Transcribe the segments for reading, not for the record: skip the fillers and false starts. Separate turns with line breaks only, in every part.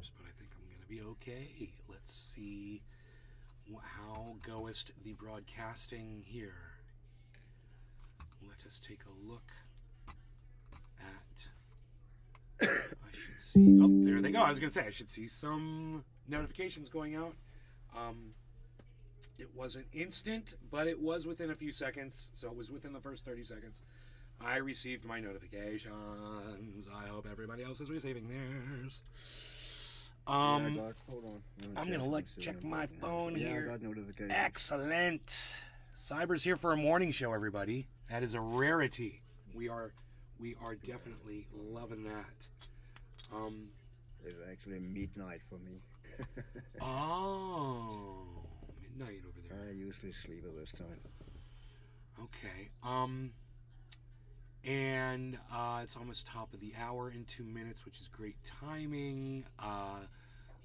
first, but I think I'm going to be okay. Let's see how goest the broadcasting here. Let us take a look at... I should see... Oh, there they go. I was going to say, I should see some notifications going out. It wasn't instant, but it was within a few seconds. So it was within the first 30 seconds. I received my notifications. I hope everybody else is receiving theirs.
Hold on.
I'm going to check my phone here.
I got notifications.
Excellent. Cyber's here for a morning show, everybody. That is a rarity. We are definitely loving that.
It's actually midnight for me.
Oh, midnight over there.
I usually sleep at this time.
Okay. And it's almost top of the hour in 2 minutes, which is great timing.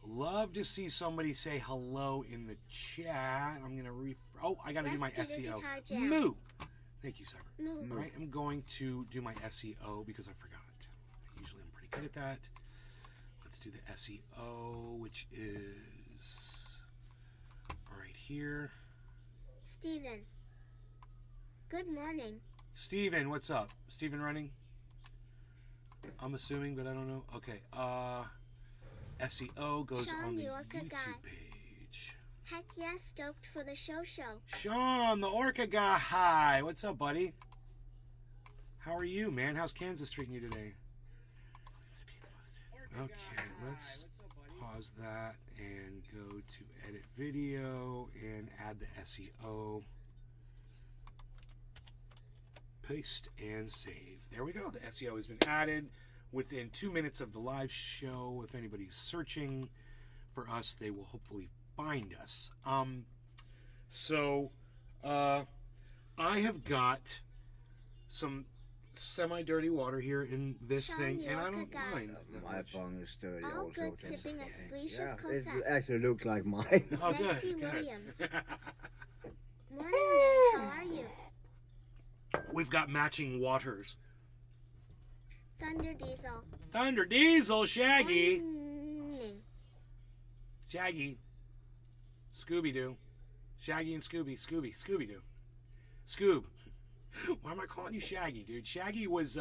Love to see somebody say hello in the chat. I'm gonna I gotta do my SEO. Moo. Thank you, Cyber.
Moo.
All right, I'm going to do my SEO because I forgot. Usually I'm pretty good at that. Let's do the SEO, which is right here.
Steven. Good morning.
Steven, what's up? Steven running? I'm assuming, but I don't know. Okay. SEO goes
Sean,
on the
the Orca
YouTube
guy.
page.
Heck yeah, stoked for the show.
Sean, the Orca guy. Hi. What's up, buddy? How are you, man? How's Kansas treating you today? Okay, let's pause that and go to edit video and add the SEO. Paste and save. There we go. The SEO has been added within 2 minutes of the live show. If anybody's searching for us, they will hopefully find us. I have got some semi-dirty water here in this
Sean,
thing,
the
and I
Orca
don't
guy.
mind that
My
much.
phone is dirty
All
also.
good
that's
sipping a
okay.
splash
Yeah,
of
it
coffee.
actually looks like mine.
Oh,
Betsy
good.
Williams. Morning, man. How are you?
We've got matching waters.
Thunder Diesel.
Thunder Diesel, Shaggy.
Morning.
Shaggy. Scooby-Doo. Shaggy and Scooby-Doo. Scoob. Why am I calling you Shaggy, dude? Shaggy was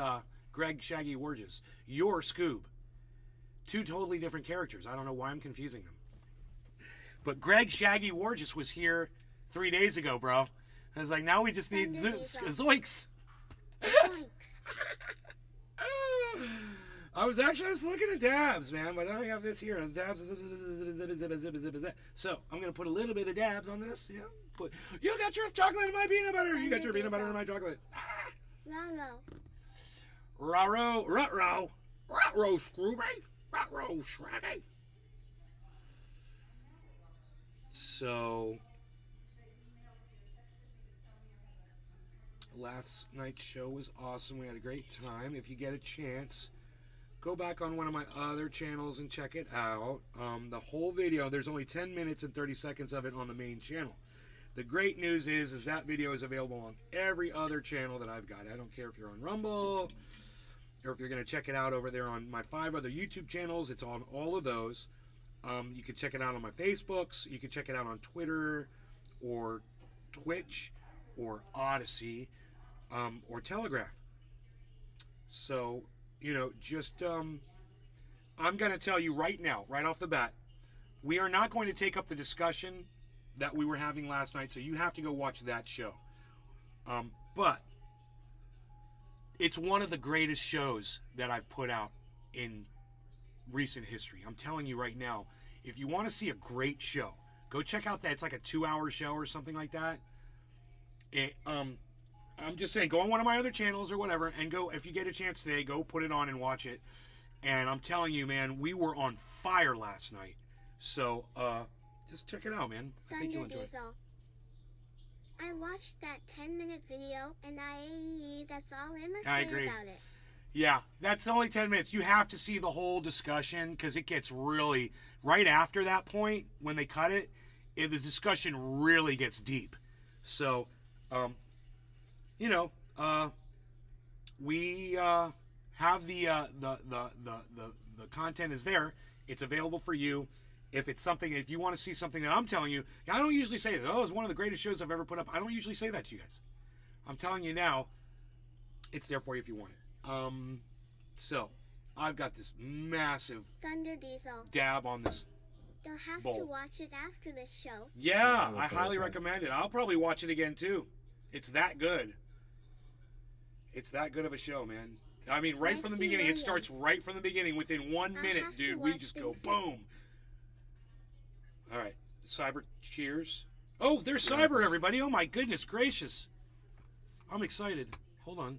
Greg Shaggy Wurges. You're Scoob. Two totally different characters. I don't know why I'm confusing them. But Greg Shaggy Wurges was here 3 days ago, bro. I was like, now we just need
Thunder Diesel.
zoinks.
Thanks.
I was looking at dabs, man, but I have this here. It's dabs. So I'm gonna put a little bit of dabs on this. Yeah. You got your chocolate in my peanut butter. You got your peanut butter in my chocolate.
Raro.
Ruh-roh, Scrooby, ruh-roh, Shaggy. So last night's show was awesome. We had a great time. If you get a chance, go back on one of my other channels and check it out. The whole video, there's only 10 minutes and 30 seconds of it on the main channel. The great news is that video is available on every other channel that I've got. I don't care if you're on Rumble or if you're going to check it out over there on my 5 other YouTube channels. It's on all of those. You can check it out on my Facebooks. You can check it out on Twitter or Twitch or Odyssey or Telegraph. So, just I'm going to tell you right now, right off the bat, we are not going to take up the discussion that we were having last night, so you have to go watch that show. But it's one of the greatest shows that I've put out in recent history. I'm telling you right now, if you want to see a great show, go check out that. It's like a 2-hour show or something like that. I'm just saying, go on one of my other channels or whatever, and go, if you get a chance today, go put it on and watch it. And I'm telling you, man, we were on fire last night. So, just check it out, man. I think you'll
Thunder
enjoy it.
Diesel. I watched that 10-minute video, and that's all I'm gonna
I
say
agree.
about it.
Yeah, that's only 10 minutes. You have to see the whole discussion because it gets really, right after that point, when they cut it, the discussion really gets deep. So, we have the content is there. It's available for you. If it's something, if you want to see something that I'm telling you, I don't usually say that. Oh, it's one of the greatest shows I've ever put up. I don't usually say that to you guys. I'm telling you now, it's there for you if you want it. So, I've got this massive
Thunder Diesel.
dab on this.
You'll have
Bowl.
to watch it after this show.
Yeah,
Oh,
I
okay,
highly
okay.
recommend it. I'll probably watch it again too. It's that good. It's that good of a show, man. I mean, right from the
Lexi
beginning. It
Williams.
starts right from the beginning. Within 1
I
minute,
have to
dude, we
watch
just go
Basic.
boom. All right, Cyber, cheers. Oh, there's Cyber, everybody. Oh my goodness gracious. I'm excited. Hold on.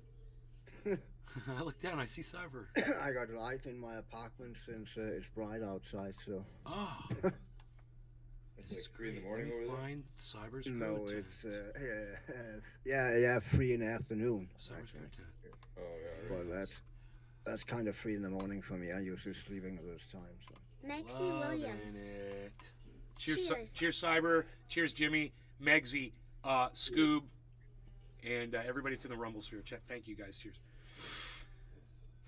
I look down. I see Cyber.
I got light in my apartment since it's bright outside, so.
Oh, this is great.
In the morning
Let me
over there?
find Cyber's
No,
go tent.
it's yeah, 3 in the afternoon.
Cyber's go tent.
Oh yeah.
But that's kind of 3 in the morning for me. I usually sleeping at this time, so.
Mexi
Loving
Williams.
it. Cheers,
Cheers.
cheers, Cyber. Cheers, Jimmy, Megsy, Scoob, and everybody that's in the Rumble sphere. Chat. Thank you guys. Cheers.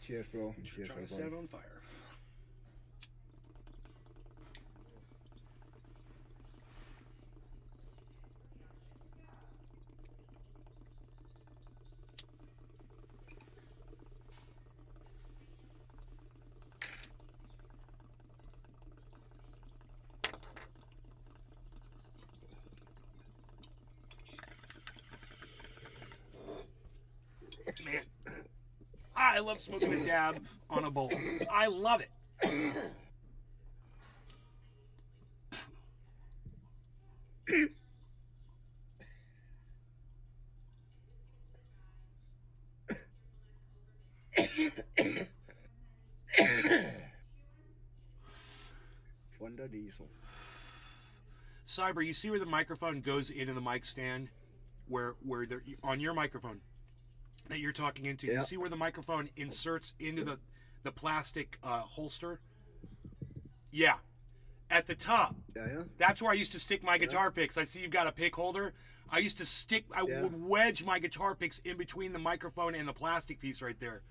Cheers, bro. Cheers,
Trying to set it on fire. Man, I love smoking a dab on a bowl. I love it.
Thunder Diesel.
Cyber, you see where the microphone goes into the mic stand, where on your microphone that you're talking into.
Yeah.
You see where the microphone inserts into the plastic holster? Yeah, at the top.
Yeah.
That's where I used to stick my guitar picks. I see you've got a pick holder. I used to stick. I
Yeah.
would wedge my guitar picks in between the microphone and the plastic piece right there.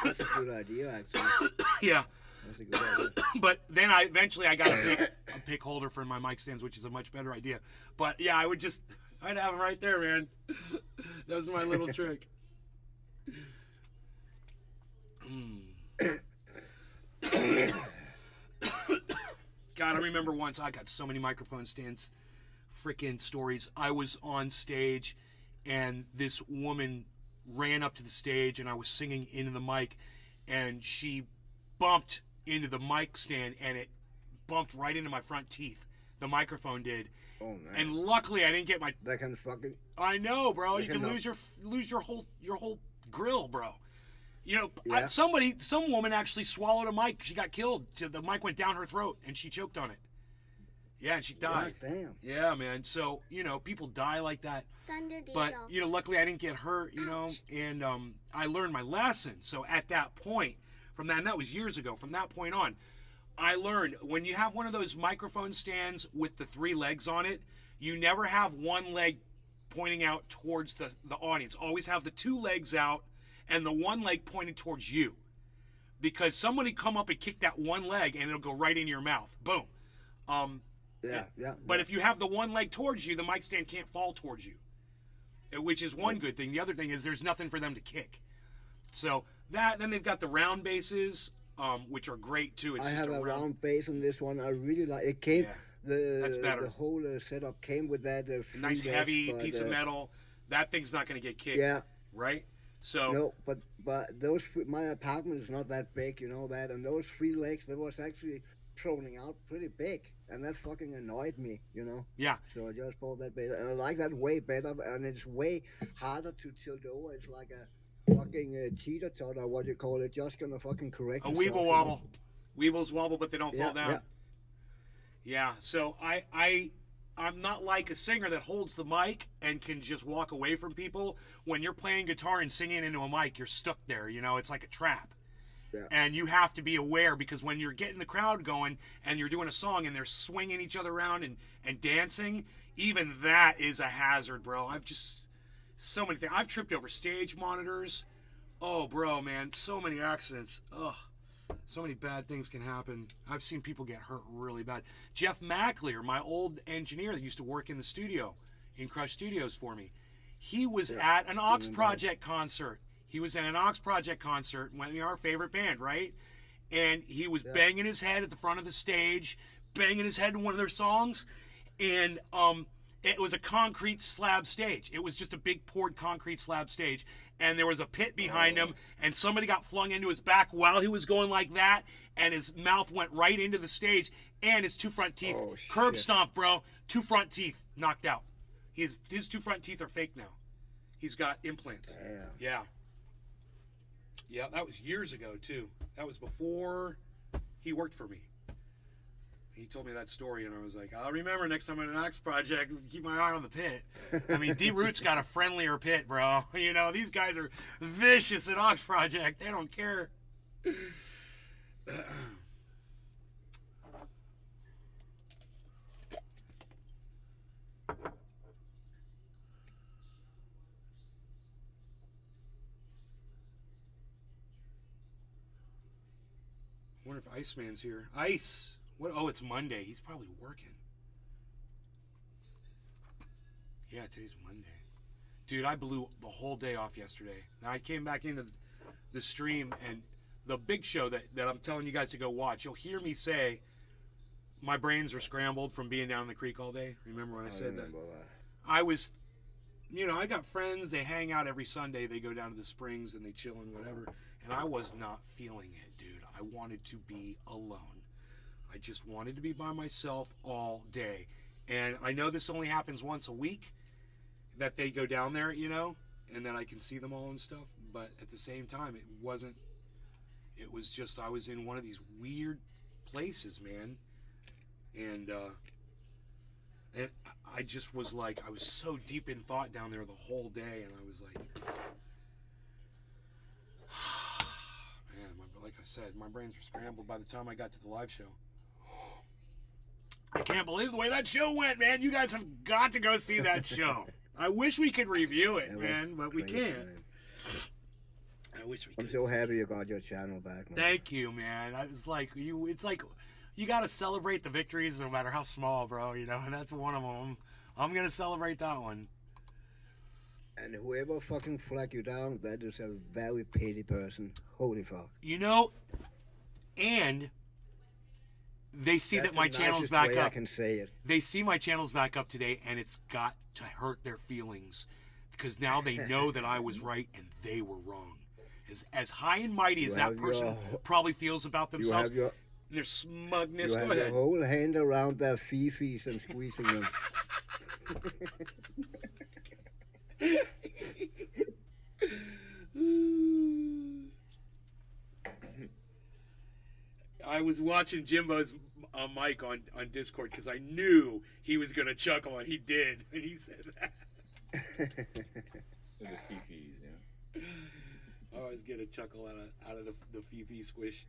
That's a good idea, actually.
Yeah.
That's a good idea.
But then eventually I got a pick holder for my mic stands, which is a much better idea. But yeah, I'd have them right there, man. That was my little trick. God, I remember once I got so many microphone stands, freaking stories. I was on stage and this woman ran up to the stage and I was singing into the mic and she bumped into the mic stand and it bumped right into my front teeth. The microphone did.
Oh man.
And luckily I didn't get my
That can fucking.
I know, bro.
They
You can
can
lose your whole grill, bro. You know,
Yeah.
some woman actually swallowed a mic. She got killed. The mic went down her throat and she choked on it. Yeah, and she died.
God damn.
Yeah, man. So, you know, people die like that.
Thunder Diesel.
But, you know, luckily I didn't get hurt, you know, and I learned my lesson. So at that point, from that, and that was years ago, from that point on, I learned when you have one of those microphone stands with the 3 legs on it, you never have one leg pointing out towards the audience. Always have the 2 legs out and the 1 leg pointed towards you. Because somebody come up and kick that 1 leg and it'll go right in your mouth. Boom.
Yeah.
But if you have the 1 leg towards you, the mic stand can't fall towards you, which is one good thing. The other thing is there's nothing for them to kick. So that, then they've got the round bases, which are great too. It's
I
just
have
a
a
round.
round base on this one. I really like it. Came
Yeah, that's better.
the whole setup came with that.
A
3
nice
legs,
heavy
but,
piece of metal. That thing's not going to get kicked.
Yeah.
Right? So,
No, but my apartment is not that big, you know that, and those 3 legs, that was actually thrown out pretty big, and that fucking annoyed me, you know.
yeah.
So I just bought that better, and I like that way better, and it's way harder to tilt over. It's like a fucking cheetah tot or what you call it, just gonna fucking correct.
A
yourself,
weeble
you know.
wobble. Weebles wobble, but they don't fall down.
Yeah.
Yeah, so I'm not like a singer that holds the mic and can just walk away from people. When you're playing guitar and singing into a mic, you're stuck there, you know, it's like a trap.
Yeah.
And you have to be aware because when you're getting the crowd going and you're doing a song and they're swinging each other around and dancing, even that is a hazard, bro. So many things. I've tripped over stage monitors. Oh, bro, man, so many accidents. Ugh. So many bad things can happen. I've seen people get hurt really bad. Jeff Mackleer, my old engineer that used to work in the studio, in Crush Studios for me, he was at an Ox Project concert. He was at an Ox Project concert, one of our favorite band, right? And he was banging his head at the front of the stage, banging his head in one of their songs, and it was a concrete slab stage. It was just a big poured concrete slab stage, and there was a pit behind him, and somebody got flung into his back while he was going like that, and his mouth went right into the stage, and his two front teeth curb stomped, bro. Two front teeth knocked out. His two front teeth are fake now. He's got implants.
Damn.
Yeah. Yeah, that was years ago, too. That was before he worked for me. He told me that story, and I was like, I'll remember next time I'm at an Ox Project, keep my eye on the pit. I mean, D-Root's got a friendlier pit, bro. You know, these guys are vicious at Ox Project. They don't care. I wonder if Iceman's here. Ice! What? Oh, it's Monday. He's probably working. Yeah, today's Monday. Dude, I blew the whole day off yesterday. Now, I came back into the stream, and the big show that I'm telling you guys to go watch, you'll hear me say, my brains are scrambled from being down in the creek all day. Remember when I said that? I was, you know, I got friends. They hang out every Sunday. They go down to the springs, and they chill and whatever. And I was not feeling it, dude. I wanted to be alone. I just wanted to be by myself all day. And I know this only happens once a week that they go down there, you know, and then I can see them all and stuff. But at the same time, it was just, I was in one of these weird places, man. And I just was like, I was so deep in thought down there the whole day. And I was like, man, like I said, my brains were scrambled by the time I got to the live show. I can't believe the way that show went, man. You guys have got to go see that show. I wish we could review it, man, but we can't. I wish we could.
I'm so happy you got your channel back, man.
Thank you, man. It's like you got to celebrate the victories no matter how small, bro, you know, and that's one of them. I'm going to celebrate that one.
And whoever fucking flagged you down, that is a very petty person. Holy fuck.
You know, and they see that my channel's back up.
I can say it.
They see my channel's back up today, and it's got to hurt their feelings because now they know that I was right and they were wrong. As high and mighty as that person probably feels about themselves, their smugness.
You
Go
have
ahead.
your whole hand around their fifis and squeezing them.
I was watching Jimbo's mic on Discord because I knew he was going to chuckle, and he did. And he said that.
The fifis, yeah.
I always get a chuckle out of the Fifi squish.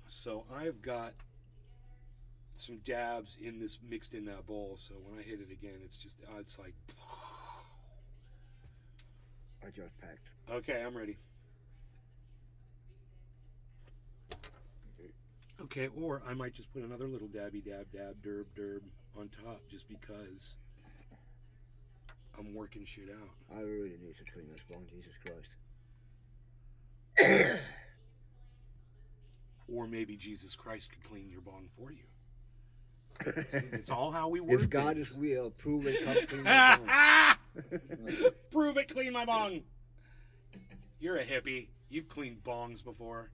So I've got some dabs in this mixed in that bowl. So when I hit it again, it's just it's like.
I just packed.
Okay, I'm ready. Okay, or I might just put another little dabby dab derb on top just because I'm working shit out.
I really need to clean this bone, Jesus Christ.
Or maybe Jesus Christ could clean your bong for you. See, it's all how we work.
If God
things.
is real, prove it, come clean my bone.
Prove it, clean my bong. You're a hippie. You've cleaned bongs before.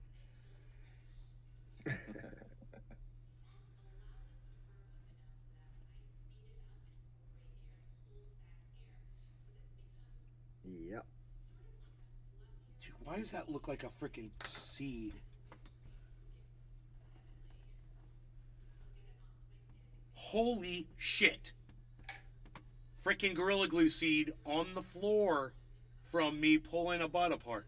Yep.
Dude, why does that look like a freaking seed? Holy shit. Freaking Gorilla Glue seed on the floor from me pulling a butt apart.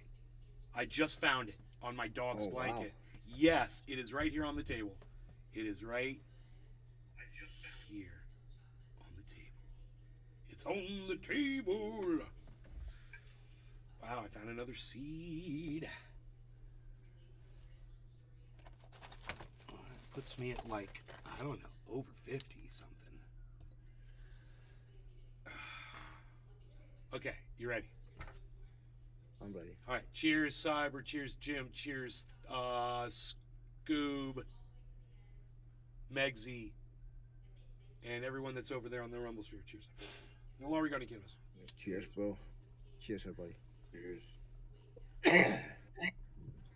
I just found it on my dog's blanket. Wow. Yes, it is right here on the table. It is right here on the table. It's on the table. Wow, I found another seed. That puts me at like, I don't know, over 50 something. Okay, you ready?
I'm ready.
All right, cheers, Cyber. Cheers, Jim. Cheers, Scoob, Megsy, and everyone that's over there on the Rumble Sphere. Cheers. No longer going to get us.
Cheers, bro. Cheers, everybody.
Cheers.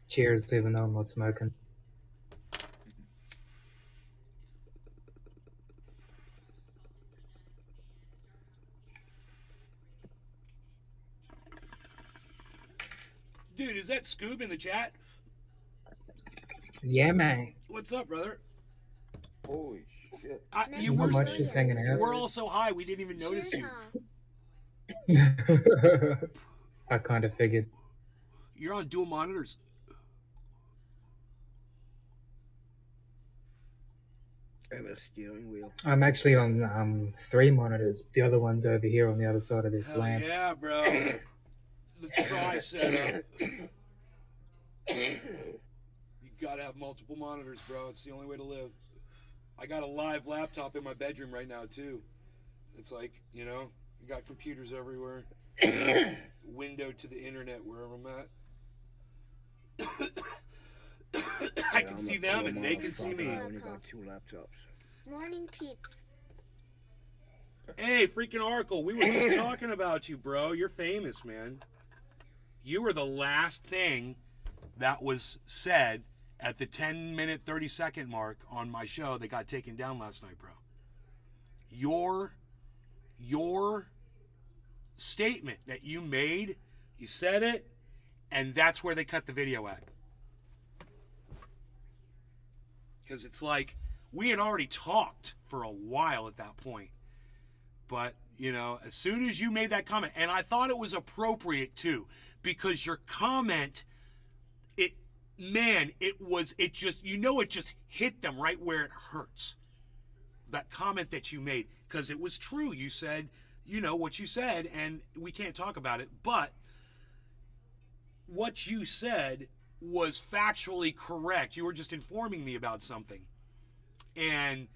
Cheers, even though I'm not smoking.
Dude, is that Scoob in the chat?
Yeah, man.
What's up, brother?
Holy shit.
You
Not
were.
much, just hanging out.
We're all so high we didn't even notice
Cheers,
you.
all.
I kind of figured.
You're on dual monitors.
And a steering wheel.
I'm actually on 3 monitors. The other one's over here on the other side of this
Hell
lamp.
yeah, bro. The try setup. You gotta have multiple monitors, bro. It's the only way to live. I got a live laptop in my bedroom right now, too. It's like, you know, you got computers everywhere. Window to the internet wherever I'm at. I can see them and they can see me.
I only got 2 laptops.
Morning peeps.
Hey, freaking Oracle, we were just talking about you, bro. You're famous, man. You were the last thing that was said at the 10-minute, 30-second mark on my show that got taken down last night, bro. Your statement that you made, you said it, and that's where they cut the video at. Because it's like, we had already talked for a while at that point. But, you know, as soon as you made that comment, and I thought it was appropriate too, because your comment, it just hit them right where it hurts. That comment that you made, because it was true. You said, you know, what you said, and we can't talk about it, but what you said was factually correct. You were just informing me about something. And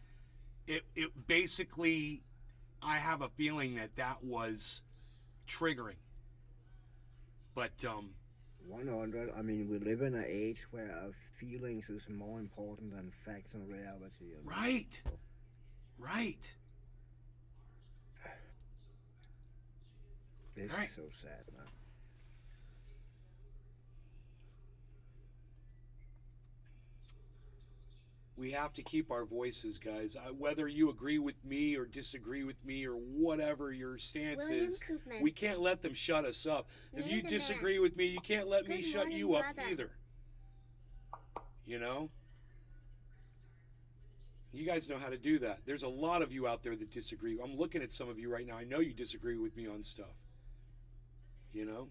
it basically, I have a feeling that was triggering. But
100. I mean, we live in an age where our feelings is more important than facts and reality.
right. Right.
It's
Right.
so sad, man.
We have to keep our voices, guys. Whether you agree with me or disagree with me or whatever your stance
William
is,
Koopman.
we can't let them shut us up. If you
Neither
disagree
man.
with me, you can't let me
Good
shut
morning,
you up
brother.
either. You know? You guys know how to do that. There's a lot of you out there that disagree. I'm looking at some of you right now. I know you disagree with me on stuff. You know?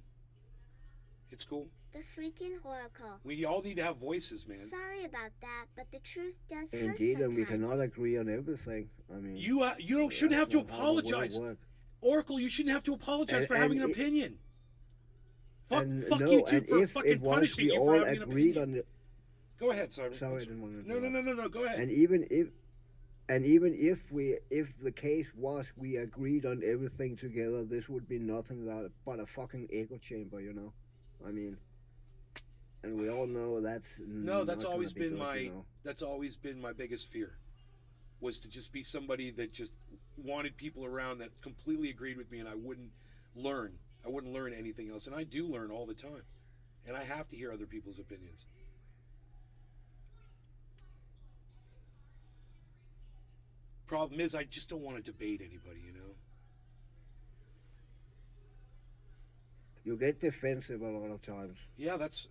It's cool.
The freaking Oracle.
We all need to have voices, man.
Sorry about that, but the truth does hurt
Indeed, and we
sometimes.
cannot agree on everything. I mean,
You shouldn't have to
that's not how the world
apologize.
works.
Oracle, you shouldn't have to apologize for having an opinion. Fuck
No,
you two
and
for
if
fucking
it was
punishing
we
you
all
for having an
agreed
opinion.
on the,
Go ahead, Simon.
sorry, I didn't want to.
No. Go ahead.
And even if the case was we agreed on everything together, this would be nothing but a fucking echo chamber, you know. I mean, and we all know that's
No, that's
not
always
gonna be
been
good, you know.
that's always been my biggest fear, was to just be somebody that just wanted people around that completely agreed with me, and I wouldn't learn anything else. And I do learn all the time, and I have to hear other people's opinions. Problem is, I just don't want to debate anybody, you know.
You get defensive a lot of times,
Yeah, it's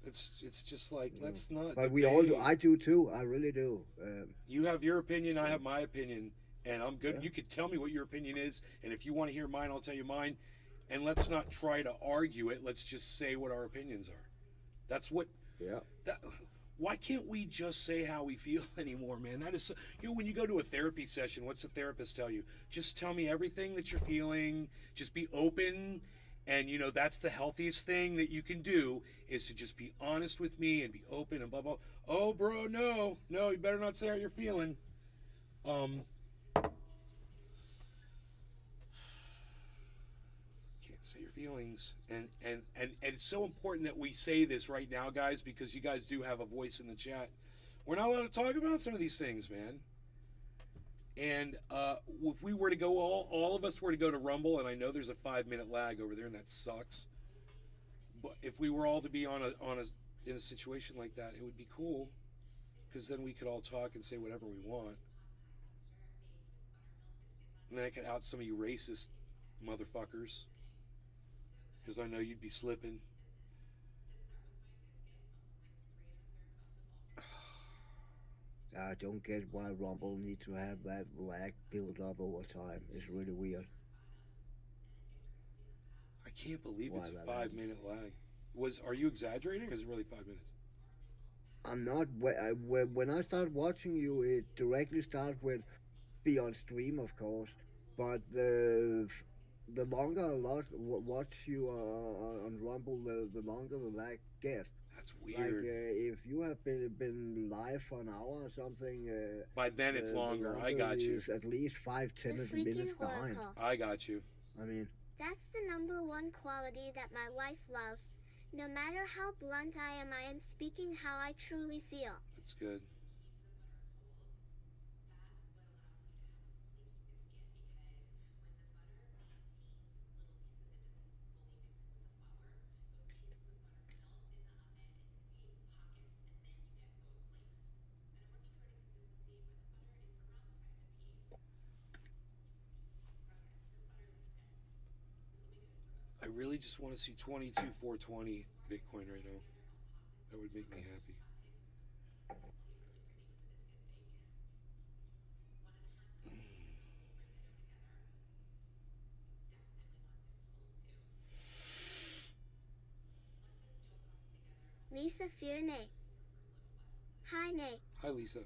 just like, let's not.
but we all do.
debate.
I do too. I really do.
You have your opinion, I have my opinion, and I'm good.
Yeah.
You could tell me what your opinion is, and if you want to hear mine, I'll tell you mine. And let's not try to argue it. Let's just say what our opinions are. That's what.
Yeah.
Why can't we just say how we feel anymore, man? That is so, when you go to a therapy session, what's the therapist tell you? Just tell me everything that you're feeling. Just be open. And, that's the healthiest thing that you can do is to just be honest with me and be open and blah, blah. Oh, bro, no, you better not say how you're feeling. Can't say your feelings. And it's so important that we say this right now, guys, because you guys do have a voice in the chat. We're not allowed to talk about some of these things, man. And if we were to go, all of us were to go to Rumble, and I know there's a 5-minute lag over there, and that sucks. But if we were all to be in a situation like that, it would be cool, because then we could all talk and say whatever we want. And then I could out some of you racist motherfuckers, because I know you'd be slipping.
I don't get why Rumble need to have that lag build up over time. It's really weird.
I can't believe it's a
that
5-minute lag. Are you exaggerating, or is it really 5 minutes?
I'm not. When I start watching you, it directly starts with be on stream, of course. But the longer I watch you on Rumble, the longer the lag gets.
That's weird.
If you have been live for an hour or something,
by then it's longer. I got you.
At least 5-10 minutes behind.
I got you.
I mean,
that's the number one quality that my wife loves. No matter how blunt I am speaking how I truly feel.
That's good. I really just want to see 22,420 Bitcoin right now. That would make me happy.
Lisa Fearney. Hi, Nate.
Hi, Lisa.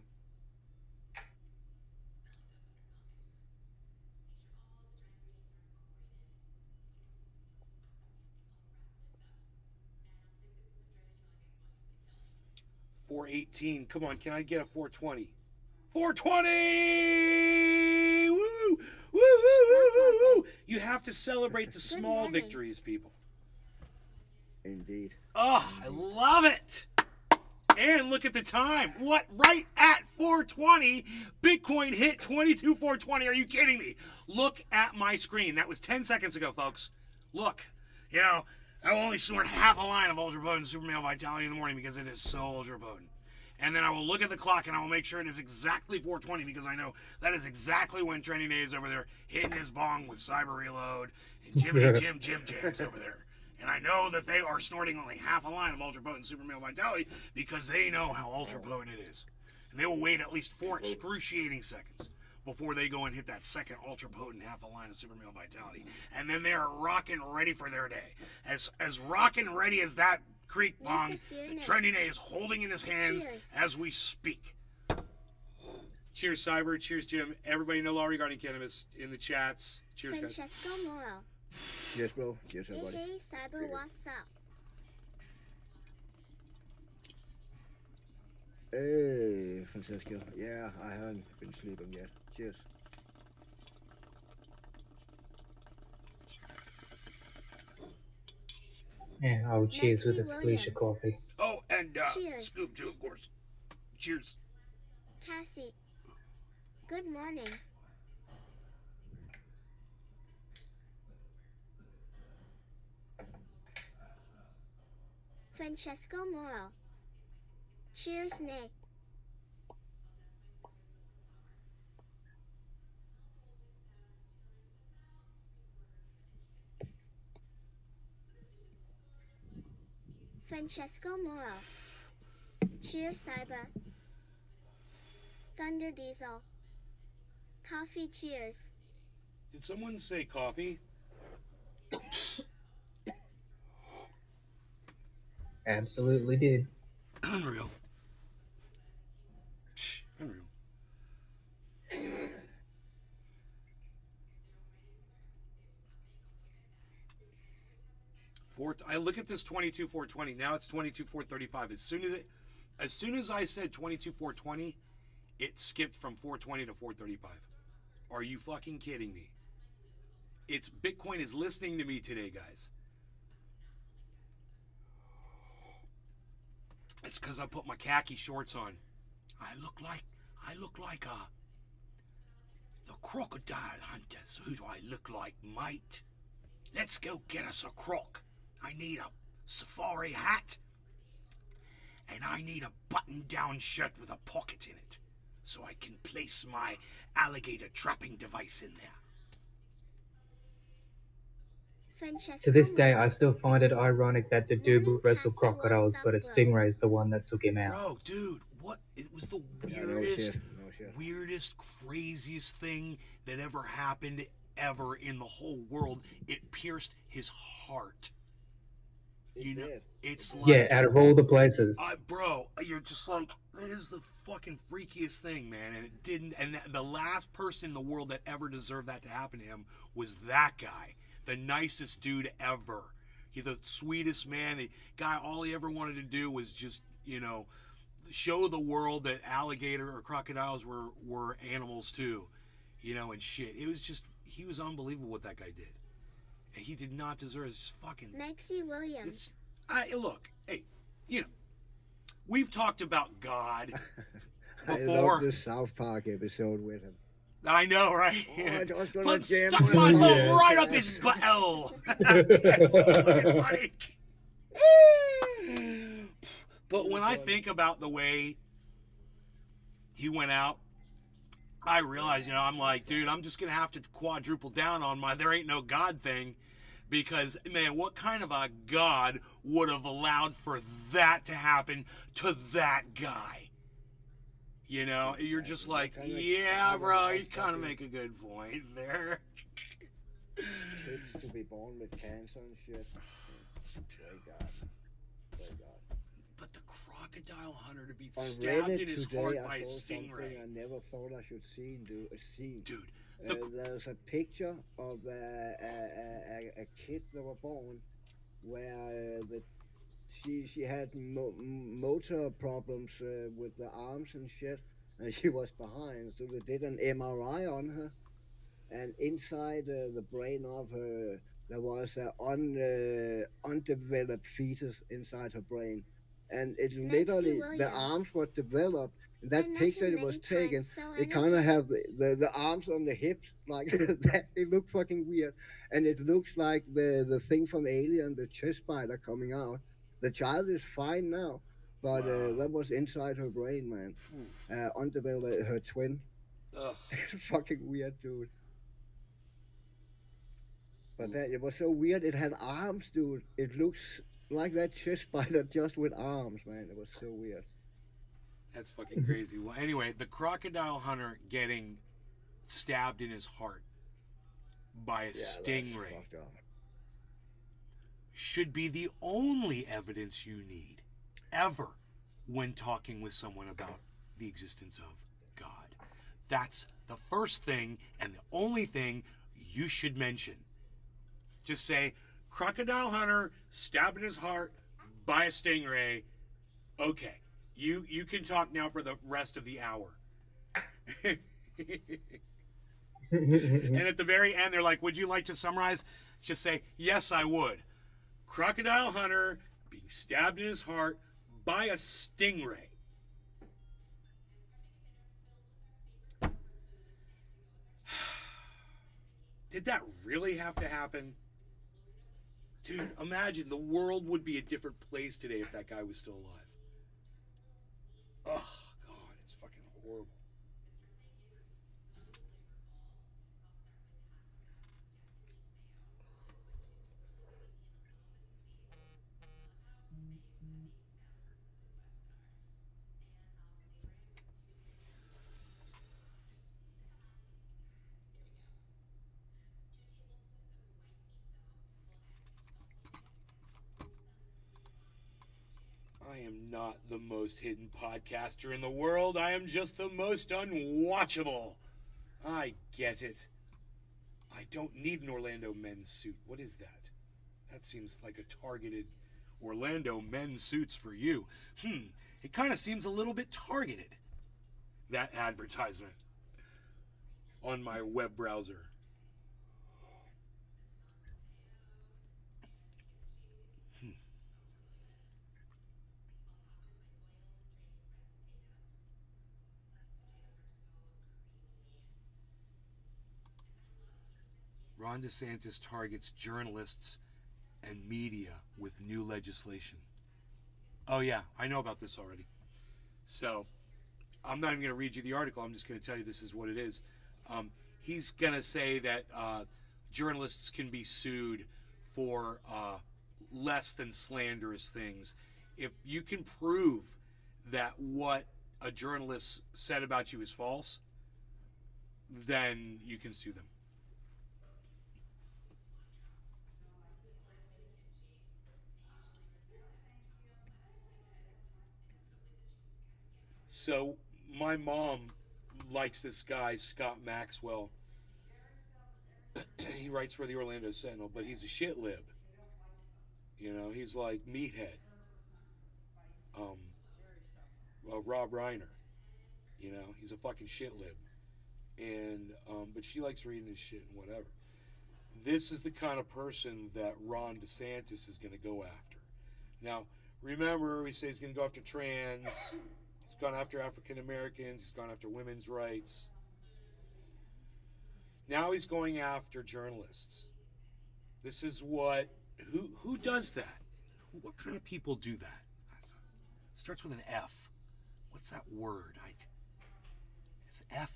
$418. Come on, can I get a 420? 420! Woo! Woo, woo, woo, woo, woo! You have to celebrate the small victories, people.
indeed.
Oh, I love it! And look at the time. What? Right at 420, Bitcoin hit 22,420. Are you kidding me? Look at my screen. That was 10 seconds ago, folks. Look. I will only snort half a line of ultra potent super male vitality in the morning because it is so ultra potent. And then I will look at the clock and I will make sure it is exactly 420 because I know that is exactly when Trending Day is over there hitting his bong with Cyber Reload and Jim Jams over there. And I know that they are snorting only half a line of ultra potent super male vitality because they know how ultra potent it is. And they will wait at least 4 excruciating seconds before they go and hit that second ultra potent half a line of super male vitality. And then they are rocking ready for their day. As rocking ready as that creek bong that Trending Day is holding in his hands as we speak. Cheers, Cyber. Cheers, Jim. Everybody know law regarding cannabis in the chats. Cheers, guys.
Francesco Moro.
Yes, bro. Yes, everybody.
Hey, Cyber, what's up?
Hey, Francesco. Yeah, I haven't been sleeping yet. Cheers.
Yeah, oh, cheers with a
Nancy
squeeze
Williams.
of coffee.
Oh, and
Cheers.
Scoop, too, of course. Cheers.
Cassie. Good morning. Francesco Moro. Cheers, Nate. Francesco Moro. Cheers, Cyber. Thunder Diesel. Coffee cheers.
Did someone say coffee?
Absolutely did.
Unreal. I look at this 22,420. Now it's 22,435. As soon as I said 22,420, it skipped from 420 to 435. Are you fucking kidding me? It's Bitcoin is listening to me today, guys. It's because I put my khaki shorts on. I look like the crocodile hunters. Who do I look like, mate? Let's go get us a croc. I need a safari hat. And I need a button-down shirt with a pocket in it, so I can place my alligator trapping device in there.
Francesco
To this day,
Moore.
I still find it ironic that the dude would wrestle crocodiles, but a stingray's the one that took him out.
Bro, dude, what? It was the
Yeah, no
weirdest,
shit. No shit.
weirdest, craziest thing that ever happened ever in the whole world. It pierced his heart. You know,
did.
it's like,
Yeah, out of all the places.
bro, you're just like, that is the fucking freakiest thing, man. And it didn't. And the last person in the world that ever deserved that to happen to him was that guy, the nicest dude ever. He's the sweetest man. The guy, all he ever wanted to do was just, show the world that alligator or crocodiles were animals too, and shit. It was just, he was unbelievable what that guy did. And he did not deserve it. It's just fucking.
Maxie Williams.
It's, look, hey, we've talked about God
I
before.
love the South Park episode with him.
I know, right?
Oh, I just gonna jam
Stuck
my
my thumb
Yeah.
right up his butt. Oh, that's so fucking funny. But when I think about the way he went out, I realize, I'm like, dude, I'm just gonna have to quadruple down on my "there ain't no God" thing, because, man, what kind of a God would have allowed for that to happen to that guy? You're just like, yeah, bro, you kind of make a good point there.
Kids to be born with cancer and shit. Thank God. Thank God.
But the crocodile hunter to be
On
stabbed
Reddit
in his
today,
heart
I
by a
saw something
stingray.
I never thought I should see.
Dude, the
There's a picture of a kid that was born where she had motor problems with the arms and shit, and she was behind. So they did an MRI on her, and inside the brain of her there was an undeveloped fetus inside her brain, and it
Nancy
literally the
Williams.
arms were developed. In that
I met
picture
him
it was
many
taken,
times, so
it kind of
energetic.
have the arms on the hips like that. It looked fucking weird, and it looks like the thing from Alien, the chest spider coming out. The child is fine now, but
Wow.
that was inside her brain, man. Undeveloped, her twin.
Ugh.
It's fucking weird, dude. But that it was so weird. It had arms, dude. It looks like that chest spider just with arms, man. It was so weird.
That's fucking crazy. Well, anyway, the crocodile hunter getting stabbed in his heart by a
That's
stingray
fucked up.
should be the only evidence you need ever when talking with someone about the existence of God. That's the first thing and the only thing you should mention. Just say, crocodile hunter stabbed in his heart by a stingray. Okay, you can talk now for the rest of the hour. And at the very end, they're like, would you like to summarize? Just say, yes, I would. Crocodile hunter being stabbed in his heart by a stingray. Did that really have to happen? Dude, imagine the world would be a different place today if that guy was still alive. Oh, God, it's fucking horrible. I am not the most hidden podcaster in the world. I am just the most unwatchable. I get it. I don't need an Orlando men's suit. What is that? That seems like a targeted Orlando men's suits for you. It kind of seems a little bit targeted, that advertisement on my web browser. Ron DeSantis targets journalists and media with new legislation. Oh yeah, I know about this already. So, I'm not even going to read you the article. I'm just going to tell you this is what it is. He's going to say that journalists can be sued for less than slanderous things. If you can prove that what a journalist said about you is false, then you can sue them. So my mom likes this guy, Scott Maxwell. He writes for the Orlando Sentinel, but he's a shit lib. You know, he's like Meathead. Rob Reiner. You know, he's a fucking shit lib. And but she likes reading his shit and whatever. This is the kind of person that Ron DeSantis is going to go after. Now, remember, we say he's going to go after trans. He's gone after African Americans. He's gone after women's rights. Now he's going after journalists. This is what... Who does that? What kind of people do that? It starts with an F. What's that word? It's F...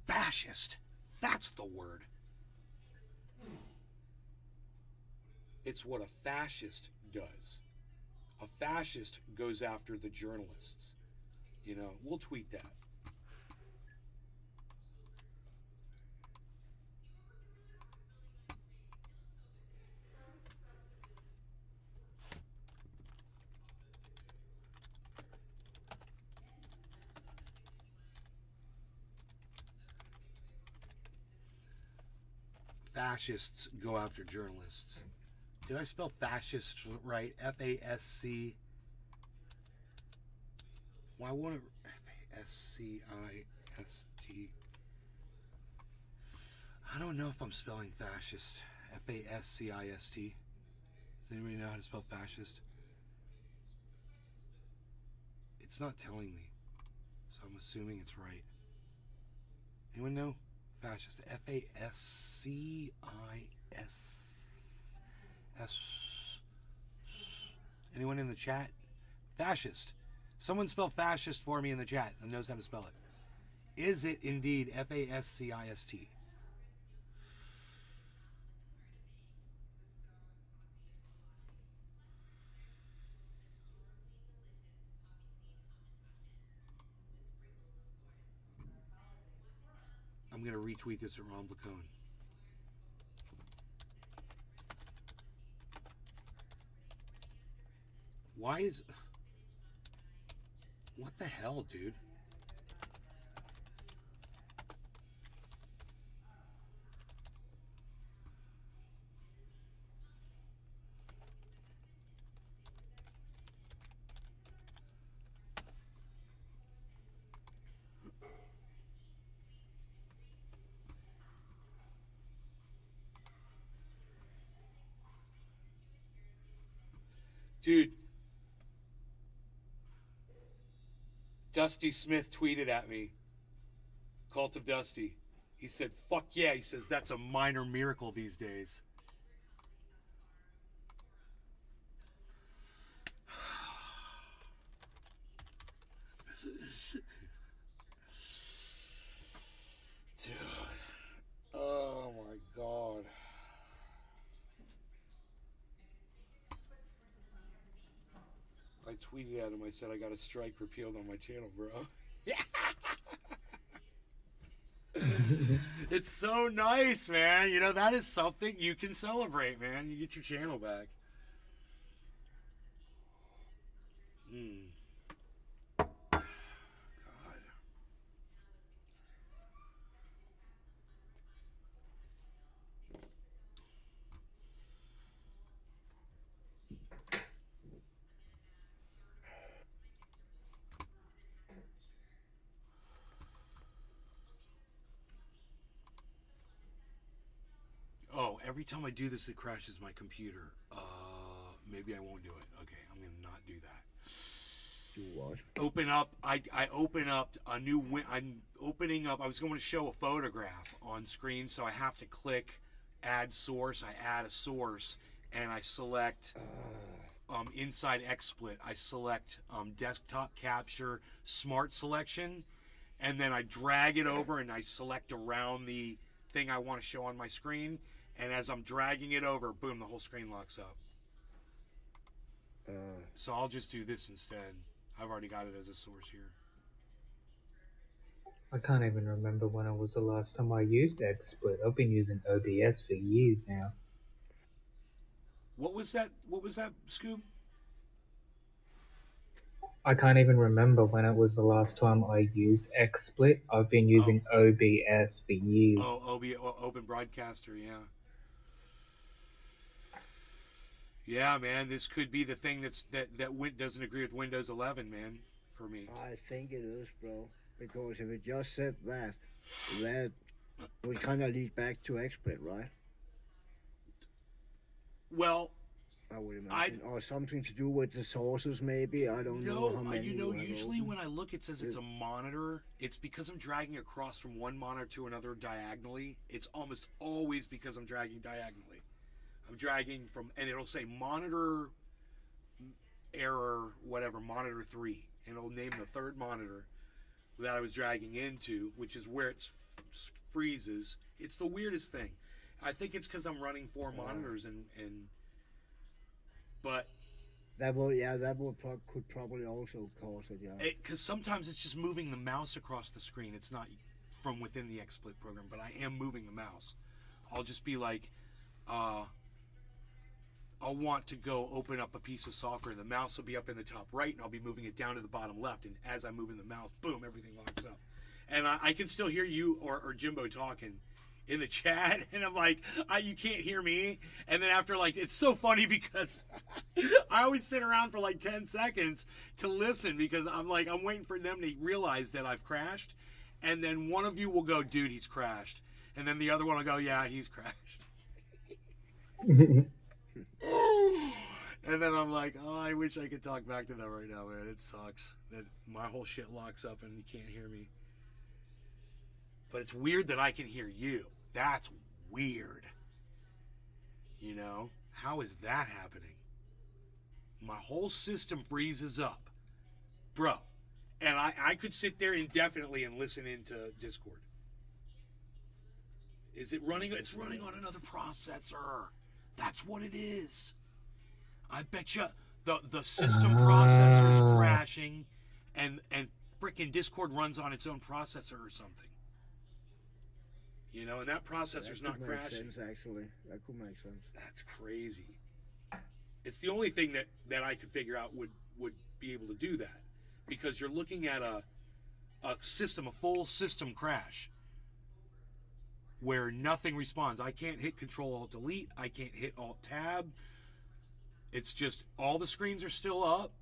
fascist. That's the word. It's what a fascist does. A fascist goes after the journalists. You know, we'll tweet that. Fascists go after journalists. Did I spell fascist right? F-A-S-C. Why won't it... F-A-S-C-I-S-T. I don't know if I'm spelling fascist. F-A-S-C-I-S-T. Does anybody know how to spell fascist? It's not telling me. So I'm assuming it's right. Anyone know? Fascist. F-A-S-C-I-S-S. Anyone in the chat? Fascist. Someone spell fascist for me in the chat that knows how to spell it. Is it indeed F-A-S-C-I-S-T? I'm going to retweet this at Ron Placone. Why is... What the hell, dude? Dude, Dusty Smith tweeted at me, Cult of Dusty. He said, fuck yeah. He says, that's a minor miracle these days. Dude. Oh my God. I tweeted at him, I said, I got a strike repealed on my channel, bro. It's so nice, man. You know, that is something you can celebrate, man. You get your channel back. God. every time I do this, it crashes my computer. Maybe I won't do it. Okay, I'm gonna not do that.
Do what?
Open up. I open up a new. I'm opening up. I was going to show a photograph on screen, so I have to click Add Source. I add a source, and I select inside XSplit. I select Desktop Capture Smart Selection, and then I drag it over and I select around the thing I want to show on my screen. And as I'm dragging it over, boom, the whole screen locks up. So I'll just do this instead. I've already got it as a source here.
I can't even remember when it was the last time I used XSplit. I've been using OBS for years now.
What was that? What was that, Scoob?
I can't even remember when it was the last time I used XSplit. I've been using OBS for years.
Oh, Open Broadcaster, yeah. Yeah, man, this could be the thing that doesn't agree with Windows 11, man, for me.
I think it is, bro. Because if it just said that would kind of lead back to XSplit, right?
Well,
I would imagine, or something to do with the sources, maybe. I don't know how many.
Usually when I look, it says it's a monitor. It's because I'm dragging across from one monitor to another diagonally. It's almost always because I'm dragging diagonally. I'm dragging from, and it'll say monitor error, whatever, monitor 3, and it'll name the third monitor that I was dragging into, which is where it freezes. It's the weirdest thing. I think it's because I'm running 4 monitors, but
could probably also cause it, yeah.
Because sometimes it's just moving the mouse across the screen. It's not from within the XSplit program, but I am moving the mouse. I'll just be like, I'll want to go open up a piece of software. The mouse will be up in the top right, and I'll be moving it down to the bottom left. And as I'm moving the mouse, boom, everything locks up. And I can still hear you or Jimbo talking in the chat, and I'm like, you can't hear me. And then after, like, it's so funny because I always sit around for like 10 seconds to listen because I'm waiting for them to realize that I've crashed. And then one of you will go, dude, he's crashed. And then the other one will go, yeah, he's crashed. And then I'm like, oh, I wish I could talk back to them right now, man. It sucks that my whole shit locks up and you can't hear me. But it's weird that I can hear you. That's weird. You know? How is that happening? My whole system freezes up. Bro. And I could sit there indefinitely and listen into Discord. Is it running? It's running on another processor. That's what it is. I bet you the system processor is crashing and frickin' Discord runs on its own processor or something. You know, and that processor's not crashing.
Sense, actually. That could make sense.
That's crazy. It's the only thing that I could figure out would be able to do that. Because you're looking at a full system crash where nothing responds. I can't hit Control-Alt-Delete. I can't hit Alt-Tab. It's just all the screens are still up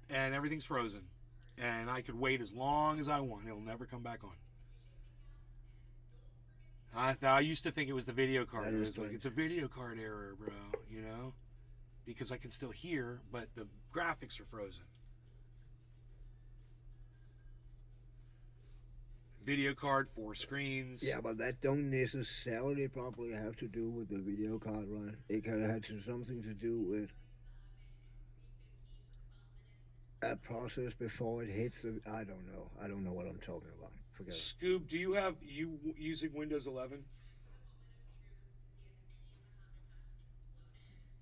and everything's frozen. And I could wait as long as I want. It'll never come back on. I used to think it was the video card. It's a video card error, bro, you know? Because I can still hear, but the graphics are frozen. Video card, 4 screens.
Yeah, but that don't necessarily probably have to do with the video card, right? It can have something to do with that process before it hits the... I don't know. I don't know what I'm talking about. Forget it.
Scoob, do you using Windows 11?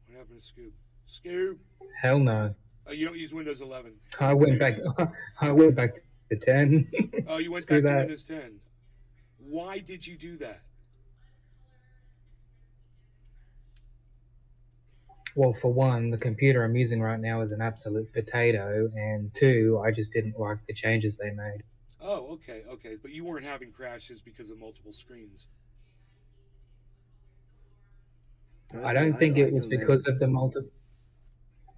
What happened to Scoob? Scoob?
Hell no.
Oh, you don't use Windows 11?
I went back to 10.
Oh, you went
Screw
back to
that.
Windows 10. Why did you do that?
Well, for one, the computer I'm using right now is an absolute potato, and 2, I just didn't like the changes they made.
Oh, okay. But you weren't having crashes because of multiple screens.
I don't think it was because of the multiple.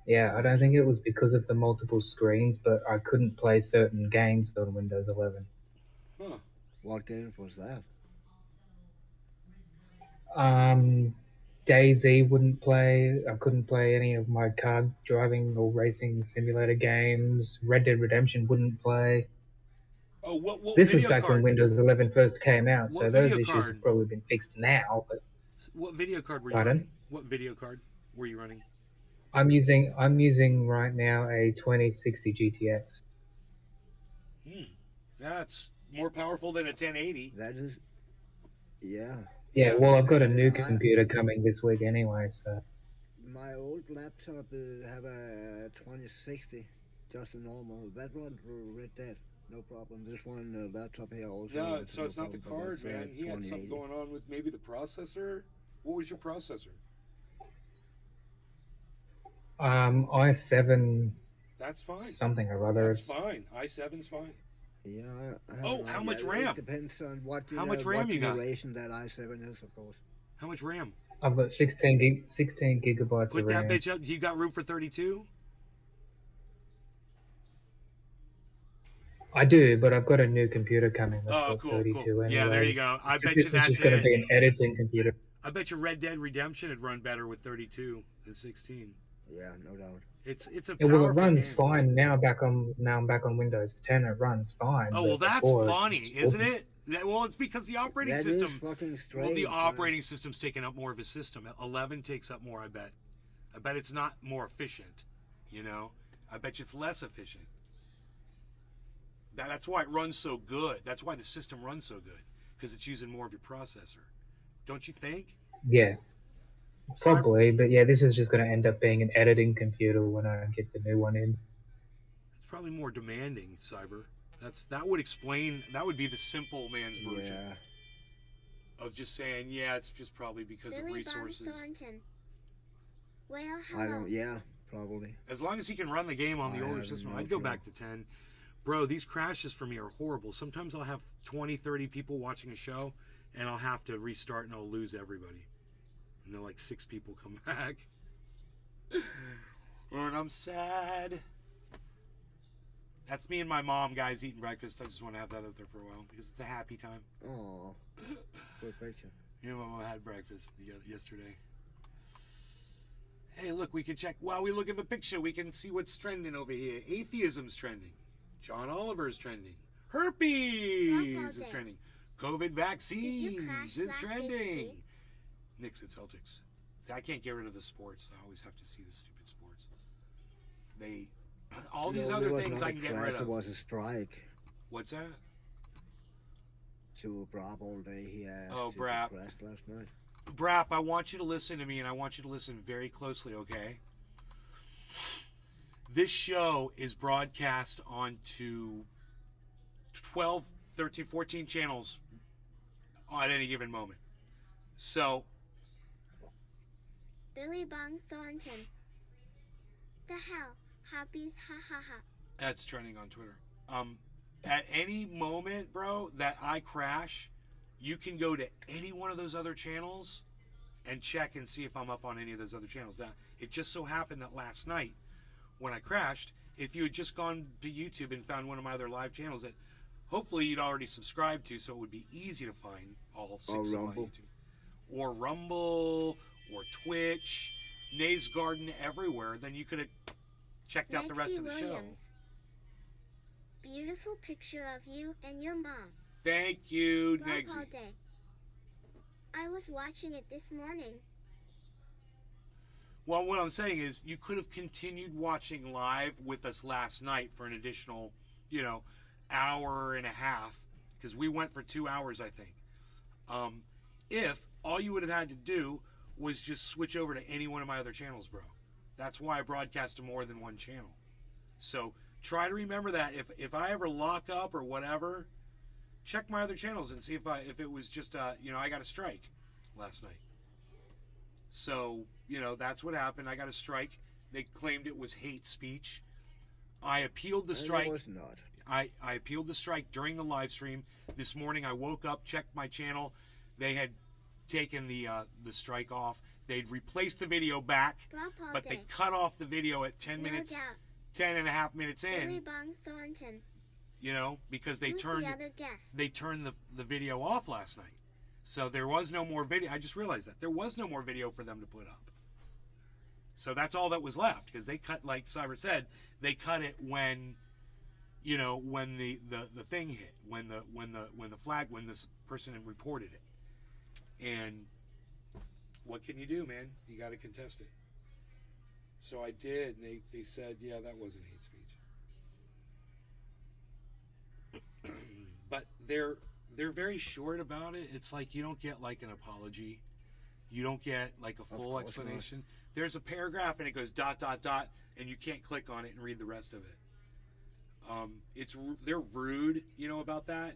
Yeah, I don't think it was because of the multiple screens, but I couldn't play certain games on Windows 11.
Huh.
What game was that?
Daisy wouldn't play. I couldn't play any of my car driving or racing simulator games. Red Dead Redemption wouldn't play.
Oh, what
This was
video
back when
card?
Windows 11 first came out, so
What
those
video
issues
card?
have probably been fixed now. But
What video card were you
pardon,
running? What video card were you running?
I'm using right now a 2060 GTX.
That's more powerful than a 1080.
That is, yeah.
Yeah, well, I've got a new
I,
computer coming this week anyway, so
my old laptop have a 2060, just a normal. That runs Red Dead, no problem. This one laptop here also.
No,
runs,
so
no
it's not the
problem, but
card, man. He had something
2080.
going on with maybe the processor. What was your processor?
i7
That's fine.
something or other.
That's fine. i7's fine.
Yeah.
Oh, how much
It
RAM?
depends on what
How much RAM
what
you got?
generation that i7 is, of course.
How much RAM?
I've got 16 gigabytes
Put
of
that
RAM.
bitch up. You got room for 32?
I do, but I've got a new computer coming that's
Oh,
got
cool,
32
cool.
anyway.
Yeah, there you go. I
So
bet you
this is
that's
just going to
it.
be an editing computer.
I bet you Red Dead Redemption would run better with 32 than 16.
Yeah, no doubt.
It's a
Yeah, well, it
powerful
runs
game.
fine now. I'm back on Windows 10. It runs fine.
Oh,
but
well, that's
before,
funny,
it's
isn't
awful.
it? Well, it's because the operating
That is
system.
fucking strange.
Well, the
man.
operating system's taking up more of his system. 11 takes up more, I bet. I bet it's not more efficient, you know? I bet you it's less efficient. That's why it runs so good. That's why the system runs so good, because it's using more of your processor. Don't you think?
Yeah, probably. But yeah, this is just going to end up being an editing computer when I get the new one in.
It's probably more demanding, Cyber. That would explain. That would be the simple man's version
Yeah.
of just saying, yeah, it's just probably because of
Billy
resources.
Bob Thornton. Well,
I
hello.
don't. Yeah, probably.
As long as he can run the game on the
I
older
have
system,
no
I'd go
clue.
back to 10. Bro, these crashes for me are horrible. Sometimes I'll have 20, 30 people watching a show, and I'll have to restart and I'll lose everybody. And then like 6 people come back. And I'm sad. That's me and my mom, guys, eating breakfast. I just want to have that out there for a while because it's a happy time.
Oh, good picture.
Me and my mom had breakfast yesterday. Hey, look, we can check. While we look at the picture, we can see what's trending over here. Atheism's trending. John Oliver's trending. Herpes
Grandpa
is
Day.
trending. COVID
Did you
vaccines
crash
is
last
trending.
week,
Knicks and Celtics. See, I can't get rid of the sports. I always have to see the stupid sports. All these
No,
other
there was
things
not
I
a
can get
crash,
rid
It
of.
was a strike.
What's that?
To Brab all day. He
Oh, Brab.
crashed last night.
Brap, I want you to listen to me, and I want you to listen very closely, okay? This show is broadcast onto 12, 13, 14 channels at any given moment. So,
Billy Bob Thornton. The hell? Happies, ha ha ha.
that's trending on Twitter. At any moment, bro, that I crash, you can go to any one of those other channels and check and see if I'm up on any of those other channels. Now, it just so happened that last night, when I crashed, if you had just gone to YouTube and found one of my other live channels that hopefully you'd already subscribed to, so it would be easy to find all 6 of my
Rumble.
YouTube. Or Rumble, or Twitch, Nays Garden, everywhere, then you could have checked out the rest
Lexi
of the show.
Williams. Beautiful picture of you and your mom.
Thank you,
Grandpa
Negsy.
Day. I was watching it this morning.
Well, what I'm saying is you could have continued watching live with us last night for an additional, hour and a half, because we went for 2 hours, I think. If all you would have had to do was just switch over to any one of my other channels, bro. That's why I broadcast to more than one channel. So try to remember that. If I ever lock up or whatever, check my other channels and see if it was just I got a strike last night. So, that's what happened. I got a strike. They claimed it was hate speech. I appealed the strike.
It was not.
I appealed the strike during the live stream. This morning I woke up, checked my channel. They had taken the strike off. They'd replaced the video back,
Grandpa
but
Day.
they cut off the video at 10
No
minutes,
doubt.
10 and a half minutes
Billy
in,
Bob Thornton.
because they
Who's
turned
the other guest?
the video off last night. So there was no more video. I just realized that there was no more video for them to put up. So that's all that was left, because they cut, like Cyber said, they cut it when, you know, when the thing hit, when the flag, when this person had reported it. And what can you do, man? You got to contest it. So I did, and they said, yeah, that wasn't hate speech. But they're very short about it. It's like you don't get like an apology. You don't get like a full explanation. There's a paragraph and it goes ... and you can't click on it and read the rest of it. They're rude, you know, about that.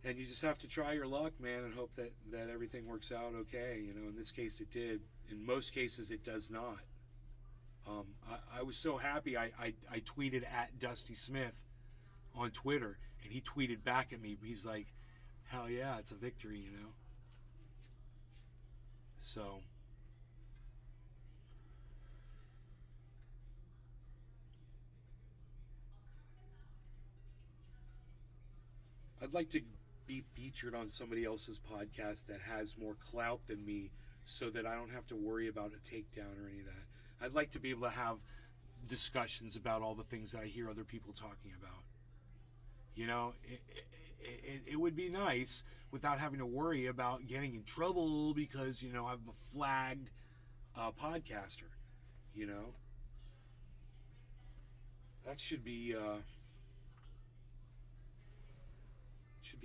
And you just have to try your luck, man, and hope that everything works out okay. You know, in this case it did. In most cases it does not. I was so happy. I tweeted at Dusty Smith on Twitter, and he tweeted back at me. He's like, hell yeah, it's a victory, you know. So I'd like to be featured on somebody else's podcast that has more clout than me, so that I don't have to worry about a takedown or any of that. I'd like to be able to have discussions about all the things that I hear other people talking about. You know, it would be nice without having to worry about getting in trouble because, you know, I'm a flagged podcaster, you know. That should be a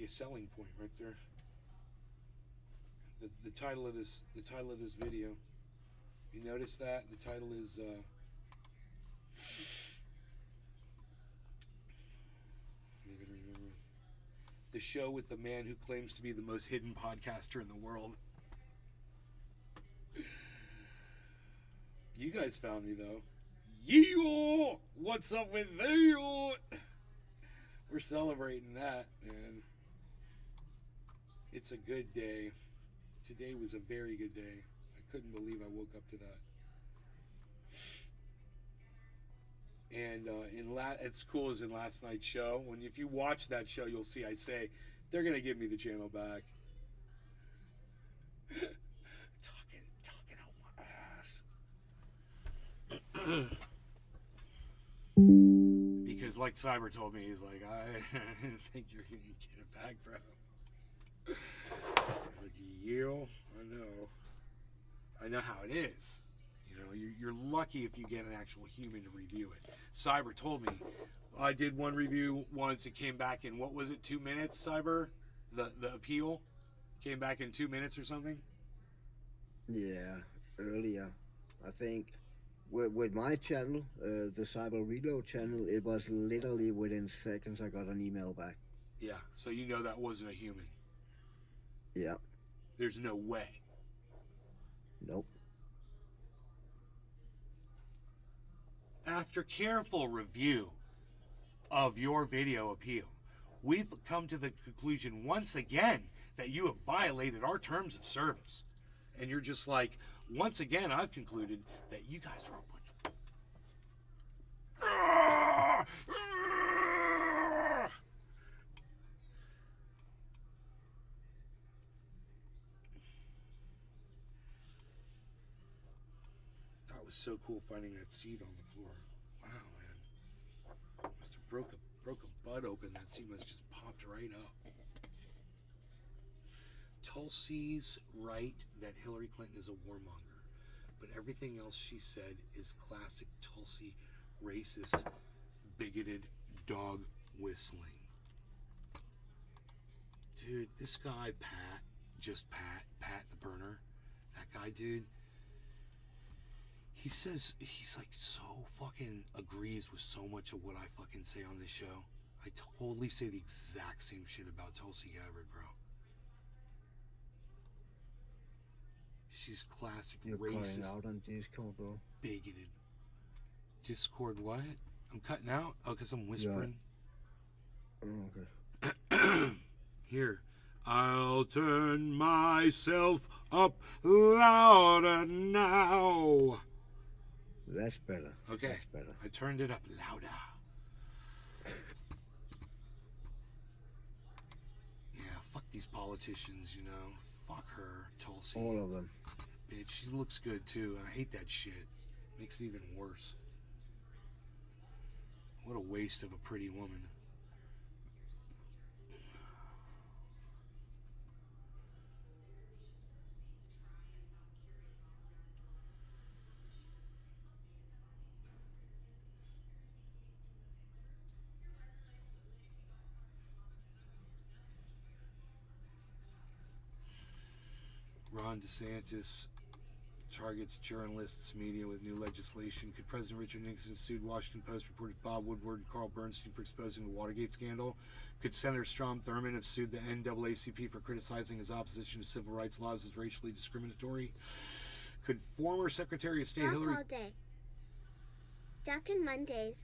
selling point right there. The title of this video. You notice that the title is I don't even remember. The show with the man who claims to be the most hidden podcaster in the world. You guys found me though. Yee-haw! What's up with that? We're celebrating that, man. It's a good day. Today was a very good day. I couldn't believe I woke up to that. And it's cool as in last night's show. If you watch that show, you'll see I say they're gonna give me the channel back. talking out my ass. Because like Cyber told me, he's like, I didn't think you're gonna get it back, bro. Like, yeah, I know how it is. You know, you're lucky if you get an actual human to review it. Cyber told me, I did one review once. It came back in, what was it, 2 minutes, Cyber? The appeal came back in 2 minutes or something?
Yeah, earlier. I think with my channel, the Cyber Reload channel, it was literally within seconds I got an email back.
Yeah, so you know that wasn't a human.
Yeah.
There's no way.
Nope.
After careful review of your video appeal, we've come to the conclusion once again that you have violated our terms of service. And you're just like, once again, I've concluded that you guys are a bunch of... That was so cool finding that seed on the floor. Wow, man. Must have broke a bud open. That seed must just popped right up. Tulsi's right that Hillary Clinton is a warmonger, but everything else she said is classic Tulsi racist, bigoted dog whistling. Dude, this guy, Pat the burner, that guy, dude, he says, he's like so fucking agrees with so much of what I fucking say on this show. I totally say the exact same shit about Tulsi Gabbard, bro. She's classic
You're
racist.
cutting out on Discord, bro.
Bigoted. Discord what? I'm cutting out? Oh, because I'm whispering.
Yeah. Oh, okay.
Here. I'll turn myself up louder now.
That's better.
Okay.
That's better.
I turned it up louder. Yeah, fuck these these politicians, you know. Fuck her, Tulsi.
All of them.
Bitch, she looks good too. I hate that shit. Makes it even worse. What a waste of a pretty woman. Ron DeSantis targets journalists, media with new legislation. Could President Richard Nixon sued Washington Post reporters Bob Woodward and Carl Bernstein for exposing the Watergate scandal? Could Senator Strom Thurmond have sued the NAACP for criticizing his opposition to civil rights laws as racially discriminatory? Could former Secretary of State
Duck
Hillary...
all day. Duckin' Mondays.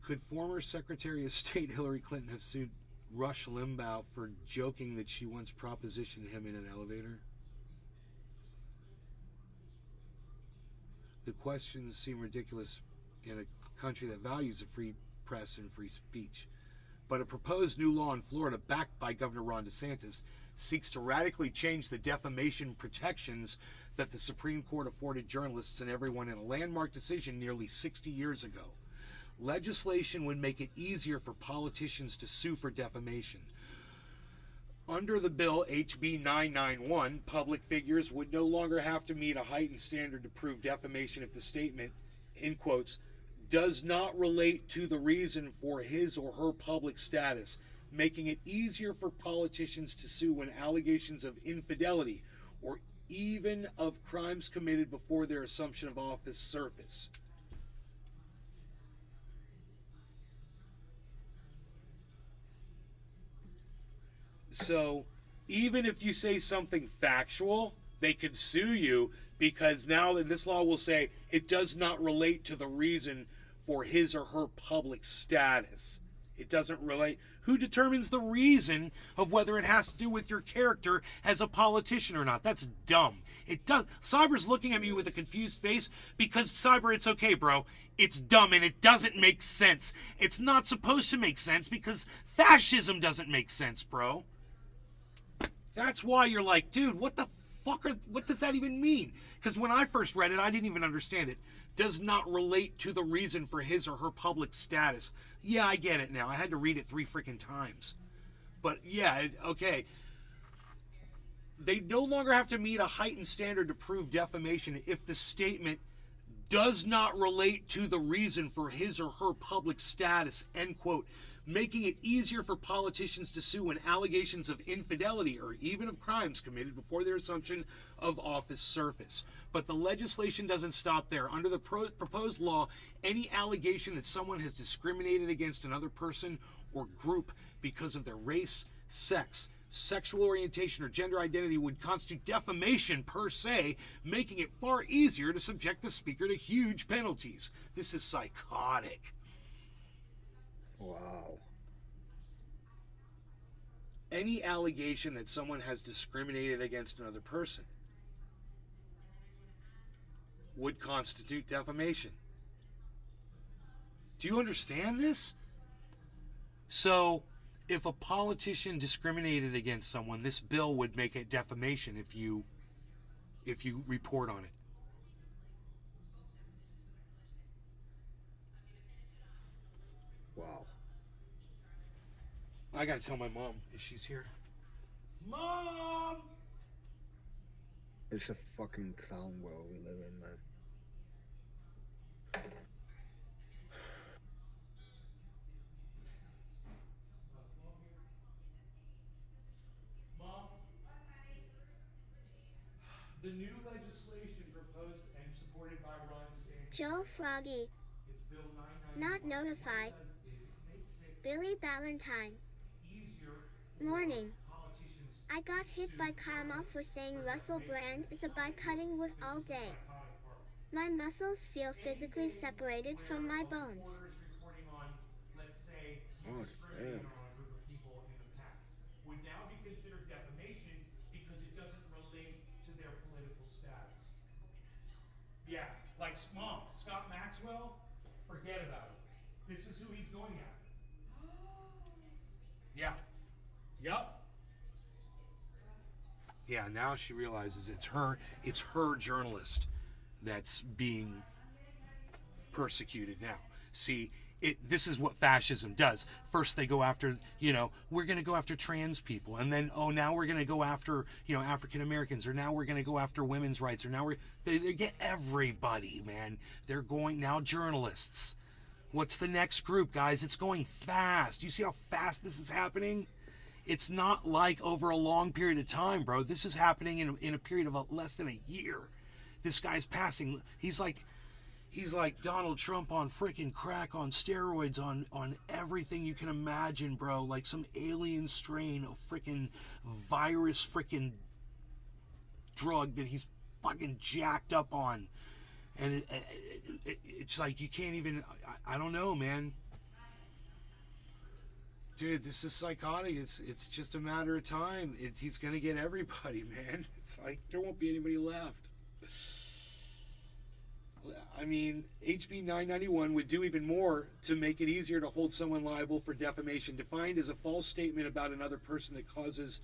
Could former Secretary of State Hillary Clinton have sued Rush Limbaugh for joking that she once propositioned him in an elevator? The questions seem ridiculous in a country that values a free press and free speech. But a proposed new law in Florida, backed by Governor Ron DeSantis, seeks to radically change the defamation protections that the Supreme Court afforded journalists and everyone in a landmark decision nearly 60 years ago. Legislation would make it easier for politicians to sue for defamation. Under the bill, HB 991, public figures would no longer have to meet a heightened standard to prove defamation if the statement, in quotes, does not relate to the reason for his or her public status, making it easier for politicians to sue when allegations of infidelity or even of crimes committed before their assumption of office surface. So, even if you say something factual, they could sue you because now this law will say it does not relate to the reason for his or her public status. It doesn't relate. Who determines the reason of whether it has to do with your character as a politician or not? That's dumb. It does. Cyber's looking at me with a confused face because, Cyber, it's okay, bro. It's dumb and it doesn't make sense. It's not supposed to make sense because fascism doesn't make sense, bro. That's why you're like, dude, what the fuck what does that even mean? Because when I first read it, I didn't even understand it. Does not relate to the reason for his or her public status. Yeah, I get it now. I had to read it 3 freaking times. But yeah, okay. They no longer have to meet a heightened standard to prove defamation if the statement does not relate to the reason for his or her public status, end quote, making it easier for politicians to sue when allegations of infidelity or even of crimes committed before their assumption of office surface. But the legislation doesn't stop there. Under the proposed law, any allegation that someone has discriminated against another person or group because of their race, sex, sexual orientation, or gender identity would constitute defamation per se, making it far easier to subject the speaker to huge penalties. This is psychotic.
Wow.
Any allegation that someone has discriminated against another person would constitute defamation. Do you understand this? So, if a politician discriminated against someone, this bill would make it defamation if you report on it.
Wow.
I gotta tell my mom if she's here. Mom!
It's a fucking clown world we live in, man.
Mom, the new legislation proposed and supported by Ron DeSantis,
Joe Froggy.
it's Bill 991.
Not notified.
What it does is it makes it
Billy Ballantyne.
easier for
Morning.
politicians
I got hit by karma for saying Russell Brand is a by cutting wood all day. My muscles feel physically separated from my bones.
reporting on, let's say, you
Oh,
discriminated
damn.
on a group of people in the past would now be considered defamation because it doesn't relate to their political status. Yeah, like Mom, Scott Maxwell, forget about it. This is who he's going at. Yeah. Yup. Yeah, now she realizes it's her journalist that's being persecuted now. See, this is what fascism does. First they go after, we're going to go after trans people, and then now we're going to go after, African Americans, or now we're going to go after women's rights, or now they get everybody, man. They're going now journalists. What's the next group, guys? It's going fast. You see how fast this is happening? It's not like over a long period of time, bro. This is happening in a period of less than a year. This guy's passing. He's like Donald Trump on freaking crack, on steroids, on everything you can imagine, bro. Like some alien strain of freaking virus freaking drug that he's fucking jacked up on. And it's like you can't even, I don't know, man. Dude, this is psychotic. It's just a matter of time. He's gonna get everybody, man. It's like there won't be anybody left. I mean, HB 991 would do even more to make it easier to hold someone liable for defamation, defined as a false statement about another person that causes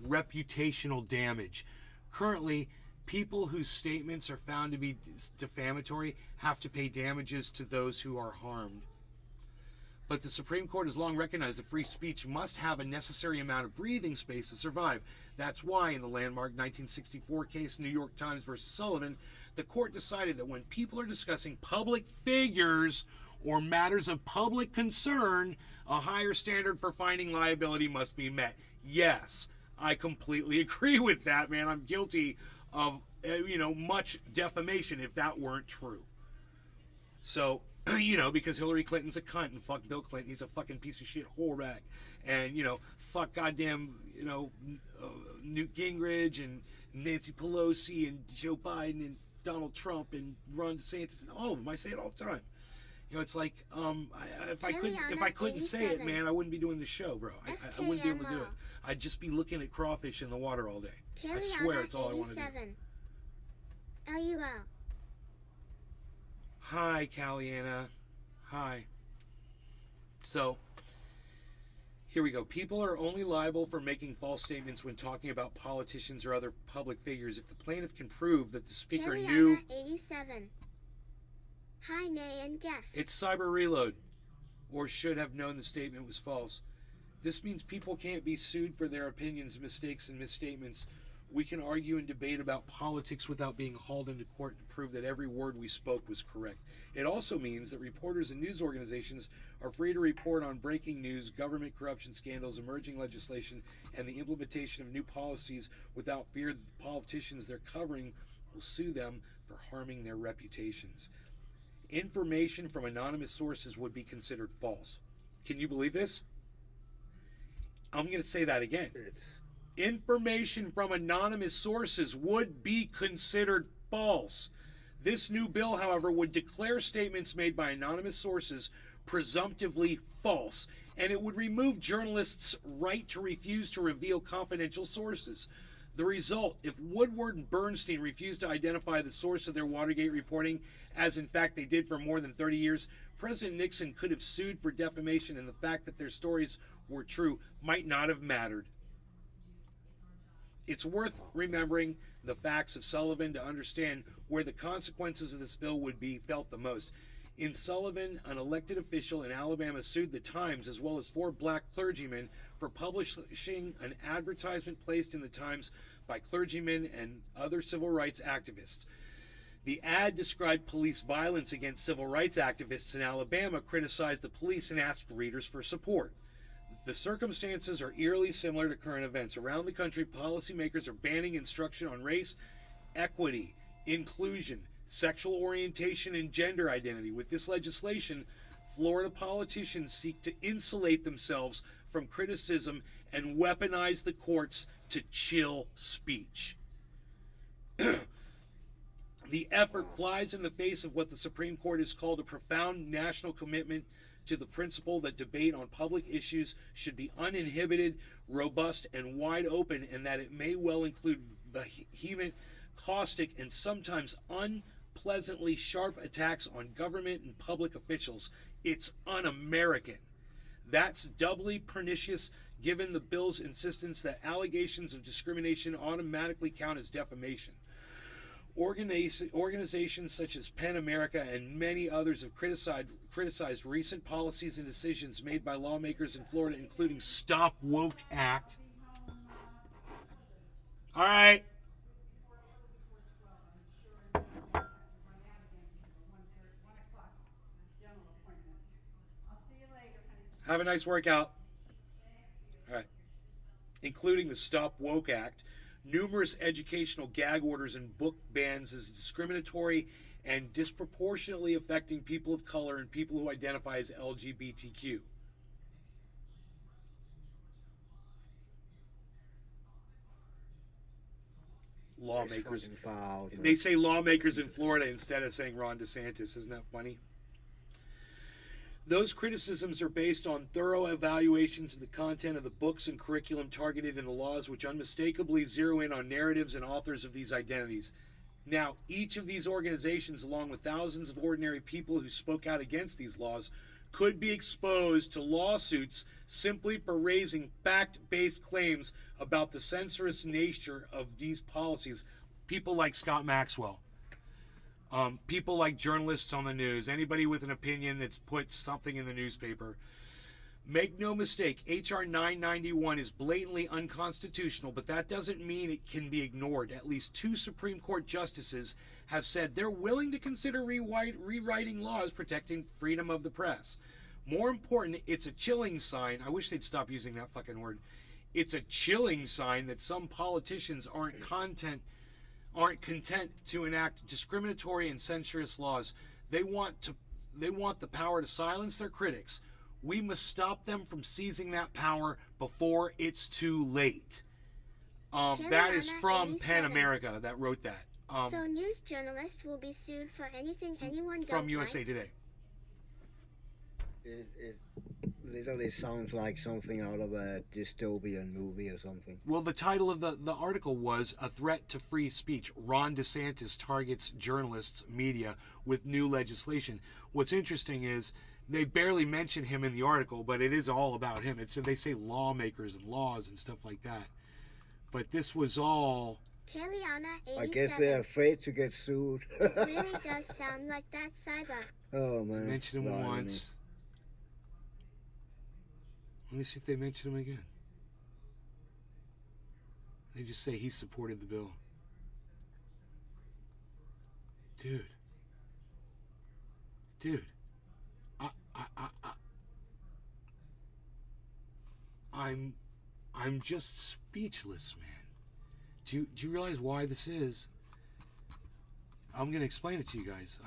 reputational damage. Currently, people whose statements are found to be defamatory have to pay damages to those who are harmed. But the Supreme Court has long recognized that free speech must have a necessary amount of breathing space to survive. That's why in the landmark 1964 case, New York Times versus Sullivan, the court decided that when people are discussing public figures or matters of public concern, a higher standard for finding liability must be met. Yes, I completely agree with that, man. I'm guilty of, much defamation if that weren't true. So, because Hillary Clinton's a cunt and fuck Bill Clinton, he's a fucking piece of shit whorebag. And, fuck goddamn, Newt Gingrich and Nancy Pelosi and Joe Biden and Donald Trump and Ron DeSantis and all of them. I say it all the time. It's like, if I couldn't say it, man, I wouldn't be doing the show, bro. I wouldn't be able to do it. I'd just be looking at crawfish in the water all day. I swear it's all I want to do.
LUL.
Hi, Caliana. Hi. So, here we go. People are only liable for making false statements when talking about politicians or other public figures if the plaintiff can prove that the speaker knew...
87. Hi, nay, and guess.
It's Cyber Reload, or should have known the statement was false. This means people can't be sued for their opinions, mistakes, and misstatements. We can argue and debate about politics without being hauled into court to prove that every word we spoke was correct. It also means that reporters and news organizations are free to report on breaking news, government corruption scandals, emerging legislation, and the implementation of new policies without fear that the politicians they're covering will sue them for harming their reputations. Information from anonymous sources would be considered false. Can you believe this? I'm going to say that again. Information from anonymous sources would be considered false. This new bill, however, would declare statements made by anonymous sources presumptively false, and it would remove journalists' right to refuse to reveal confidential sources. The result, if Woodward and Bernstein refused to identify the source of their Watergate reporting, as in fact they did for more than 30 years, President Nixon could have sued for defamation, and the fact that their stories were true might not have mattered. It's worth remembering the facts of Sullivan to understand where the consequences of this bill would be felt the most. In Sullivan, an elected official in Alabama sued the Times as well as 4 black clergymen for publishing an advertisement placed in the Times by clergymen and other civil rights activists. The ad described police violence against civil rights activists in Alabama, criticized the police, and asked readers for support. The circumstances are eerily similar to current events. Around the country, policymakers are banning instruction on race, equity, inclusion, sexual orientation, and gender identity. With this legislation, Florida politicians seek to insulate themselves from criticism and weaponize the courts to chill speech. The effort flies in the face of what the Supreme Court has called a profound national commitment to the principle that debate on public issues should be uninhibited, robust, and wide open, and that it may well include vehement, caustic, and sometimes unpleasantly sharp attacks on government and public officials. It's un-American. That's doubly pernicious given the bill's insistence that allegations of discrimination automatically count as defamation. Organizations such as PEN America and many others have criticized recent policies and decisions made by lawmakers in Florida, including Stop Woke Act. All right. Have a nice workout. All right. Including the Stop Woke Act, numerous educational gag orders and book bans as discriminatory and disproportionately affecting people of color and people who identify as LGBTQ. Lawmakers. They say lawmakers in Florida instead of saying Ron DeSantis. Isn't that funny? Those criticisms are based on thorough evaluations of the content of the books and curriculum targeted in the laws, which unmistakably zero in on narratives and authors of these identities. Now, each of these organizations, along with thousands of ordinary people who spoke out against these laws, could be exposed to lawsuits simply for raising fact-based claims about the censorious nature of these policies. People like Scott Maxwell. People like journalists on the news, anybody with an opinion that's put something in the newspaper. Make no mistake, H.R. 991 is blatantly unconstitutional, but that doesn't mean it can be ignored. At least 2 Supreme Court justices have said they're willing to consider rewriting laws protecting freedom of the press. More important, it's a chilling sign. I wish they'd stop using that fucking word. It's a chilling sign that some politicians aren't content to enact discriminatory and censorious laws. They want the power to silence their critics. We must stop them from seizing that power before it's too late. That is from PEN America that wrote that.
So news journalists will be sued for anything anyone
from
don't
USA
like?
Today.
It literally sounds like something out of a dystopian movie or something.
Well, the title of the article was "A Threat to Free Speech. Ron DeSantis Targets Journalists, Media with New Legislation." What's interesting is they barely mention him in the article, but it is all about him. They say lawmakers and laws and stuff like that. But this was all...
Kellyanna 87.
I guess they're afraid to get sued.
Really does sound like that, Cyber.
Oh, man.
They mentioned him
Blimey.
once. Let me see if they mention him again. They just say he supported the bill. Dude. I'm just speechless, man. Do you realize why this is? I'm gonna explain it to you guys.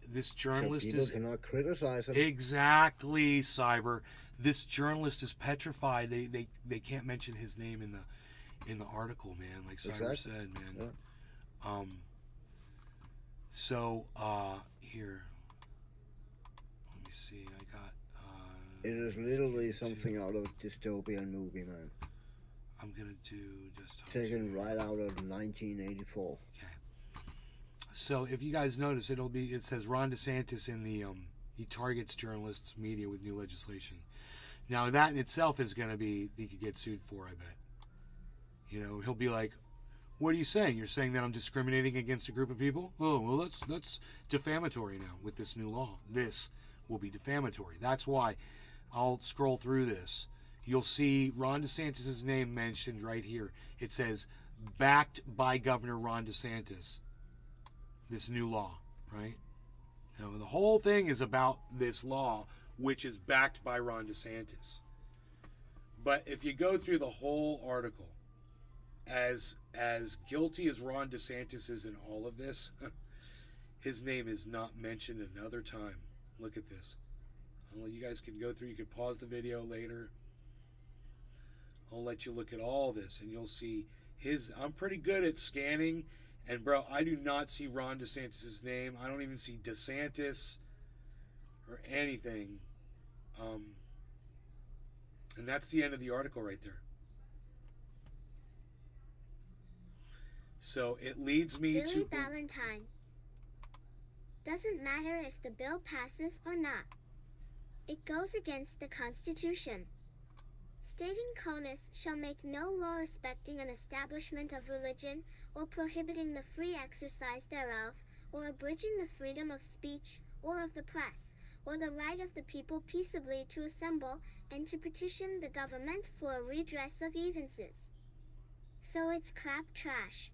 This journalist
so people cannot criticize him.
Exactly, Cyber. This journalist is petrified. They can't mention his name in the article, man. Like Cyber said, man. Yeah. So here, let me see. I got.
It is literally something out of a dystopian movie, man.
I'm gonna do just
taken right out of 1984.
Okay. So if you guys notice, it says Ron DeSantis in the he targets journalists, media with new legislation. Now that in itself is going to be he could get sued for, I bet. You know, he'll be like, "What are you saying? You're saying that I'm discriminating against a group of people? Oh, well, that's defamatory now with this new law. This will be defamatory." That's why I'll scroll through this. You'll see Ron DeSantis' name mentioned right here. It says, "Backed by Governor Ron DeSantis." This new law, right? Now, the whole thing is about this law, which is backed by Ron DeSantis. But if you go through the whole article, as guilty as Ron DeSantis is in all of this, his name is not mentioned another time. Look at this. You guys can go through. You can pause the video later. I'll let you look at all this, and you'll see I'm pretty good at scanning. And bro, I do not see Ron DeSantis' name. I don't even see DeSantis or anything. And that's the end of the article right there. So it leads me
Billy
to...
Valentine. Doesn't matter if the bill passes or not. It goes against the Constitution. stating CONUS shall make no law respecting an establishment of religion, or prohibiting the free exercise thereof, or abridging the freedom of speech, or of the press, or the right of the people peaceably to assemble, and to petition the government for a redress of grievances. So it's crap trash.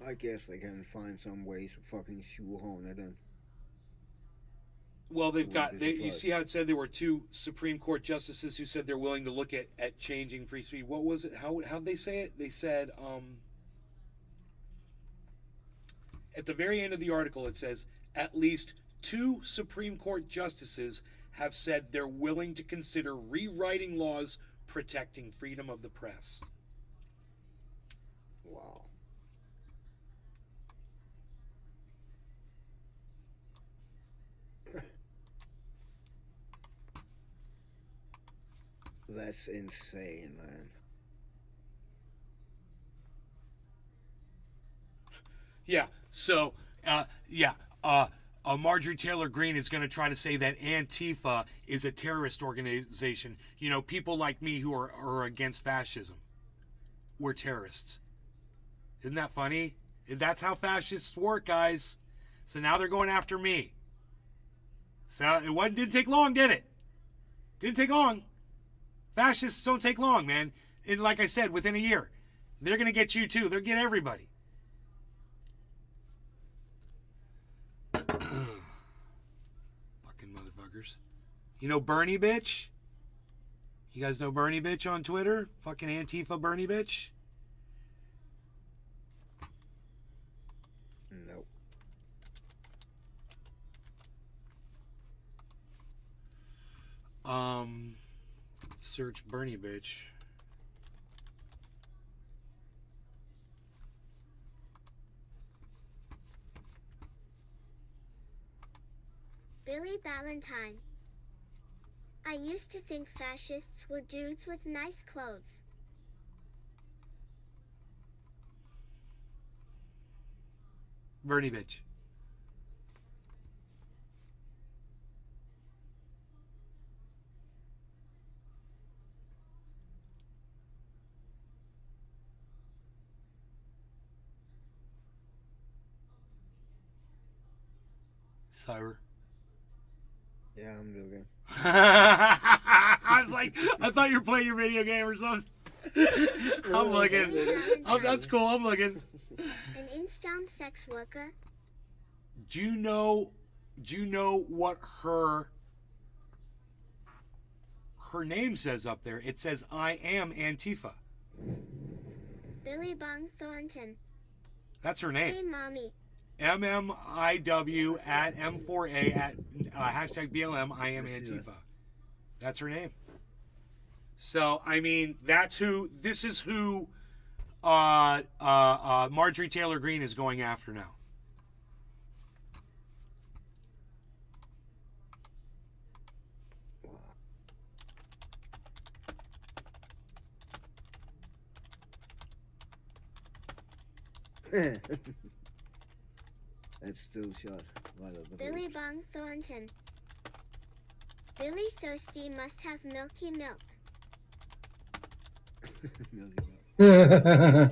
I guess they can find some ways to fucking shoehorn it in.
Well, they've got.
Wouldn't be
You
surprised.
see how it said there were 2 Supreme Court justices who said they're willing to look at changing free speech. What was it? How'd they say it? They said at the very end of the article it says at least 2 Supreme Court justices have said they're willing to consider rewriting laws protecting freedom of the press.
Wow. That's insane, man.
Yeah. So, Marjorie Taylor Greene is going to try to say that Antifa is a terrorist organization. You know, people like me who are against fascism. We're terrorists. Isn't that funny? That's how fascists work, guys. So now they're going after me. So it didn't take long, did it? Didn't take long. Fascists don't take long, man. And like I said, within a year, they're going to get you too. They'll get everybody. Fucking motherfuckers. You know Bernie bitch? You guys know Bernie bitch on Twitter? Fucking Antifa Bernie bitch?
Nope.
Search Bernie bitch.
Billy Ballantyne. I used to think fascists were dudes with nice clothes.
Bernie bitch. Cyber.
Yeah, I'm looking.
I was like, I thought you were playing your video game or something. I'm looking. Oh, that's cool. I'm looking.
An in-town sex worker.
Do you know what her name says up there? It says, I am Antifa.
Billy Bung Thornton.
That's her
Hey,
name.
mommy.
MMIW at M4A at hashtag BLM, I am Antifa. That's her name. So, I mean, this is who Marjorie Taylor Greene is going after now.
That's still shot right at the
Billy Bung Thornton. Billy Thirsty must have milky milk.
Milky Way.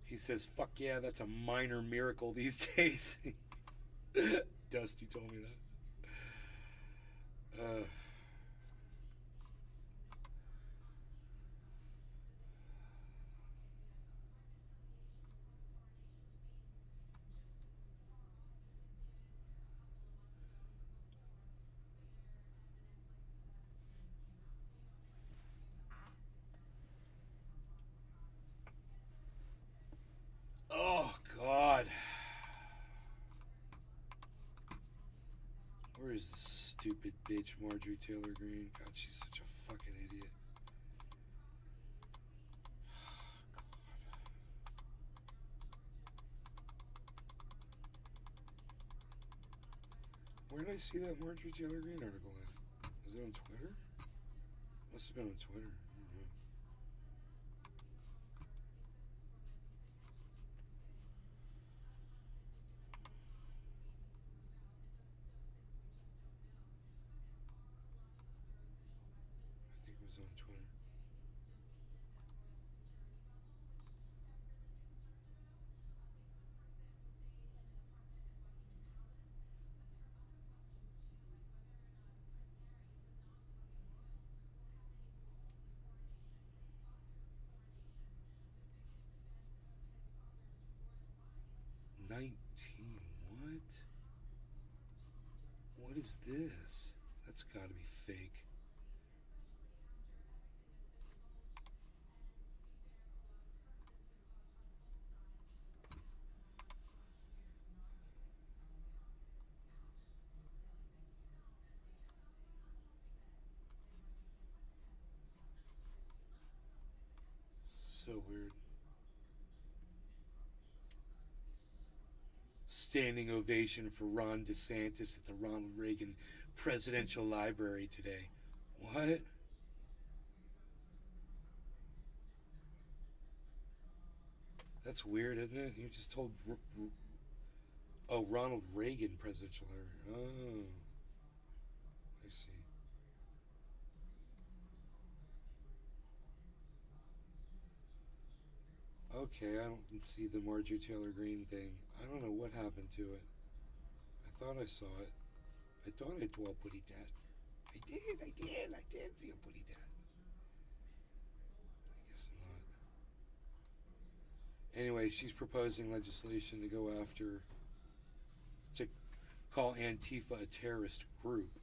He says, fuck yeah, that's a minor miracle these days. Dusty told me that. Where is this stupid bitch, Marjorie Taylor Greene? God, she's such a fucking idiot. Where did I see that Marjorie Taylor Greene article at? Is it on Twitter? Must have been on Twitter. I don't know. I think it was on Twitter. What? What is this? That's gotta be fake. So weird. Standing ovation for Ron DeSantis at the Ronald Reagan Presidential Library today. What? That's weird, isn't it? You just told. Oh, Ronald Reagan Presidential Library. Oh. I see. Okay, I don't see the Marjorie Taylor Greene thing. I don't know what happened to it. I thought I saw it. I thought I saw a putty dat. I did see a putty dat. I guess not. Anyway, she's proposing legislation to go after, to call Antifa a terrorist group.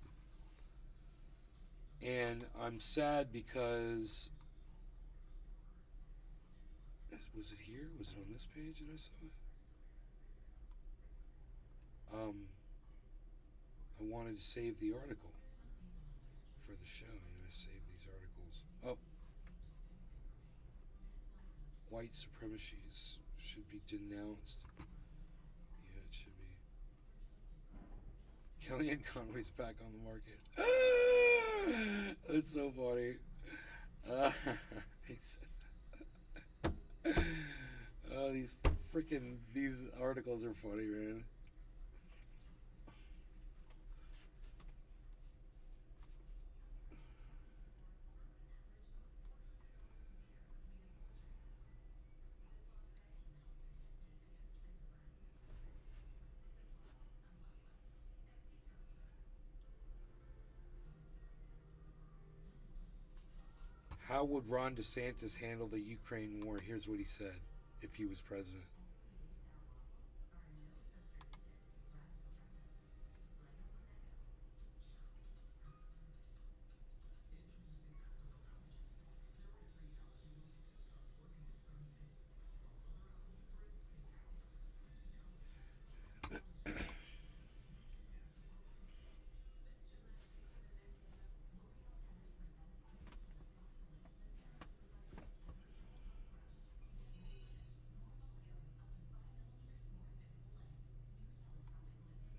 And I'm sad because, was it here? Was it on this page that I saw it? I wanted to save the article for the show. You know, save these articles. Oh. White supremacies should be denounced. Yeah, it should be. Kellyanne Conway's back on the market. That's so funny. Oh, these articles are funny, man. How would Ron DeSantis handle the Ukraine war? Here's what he said if he was president.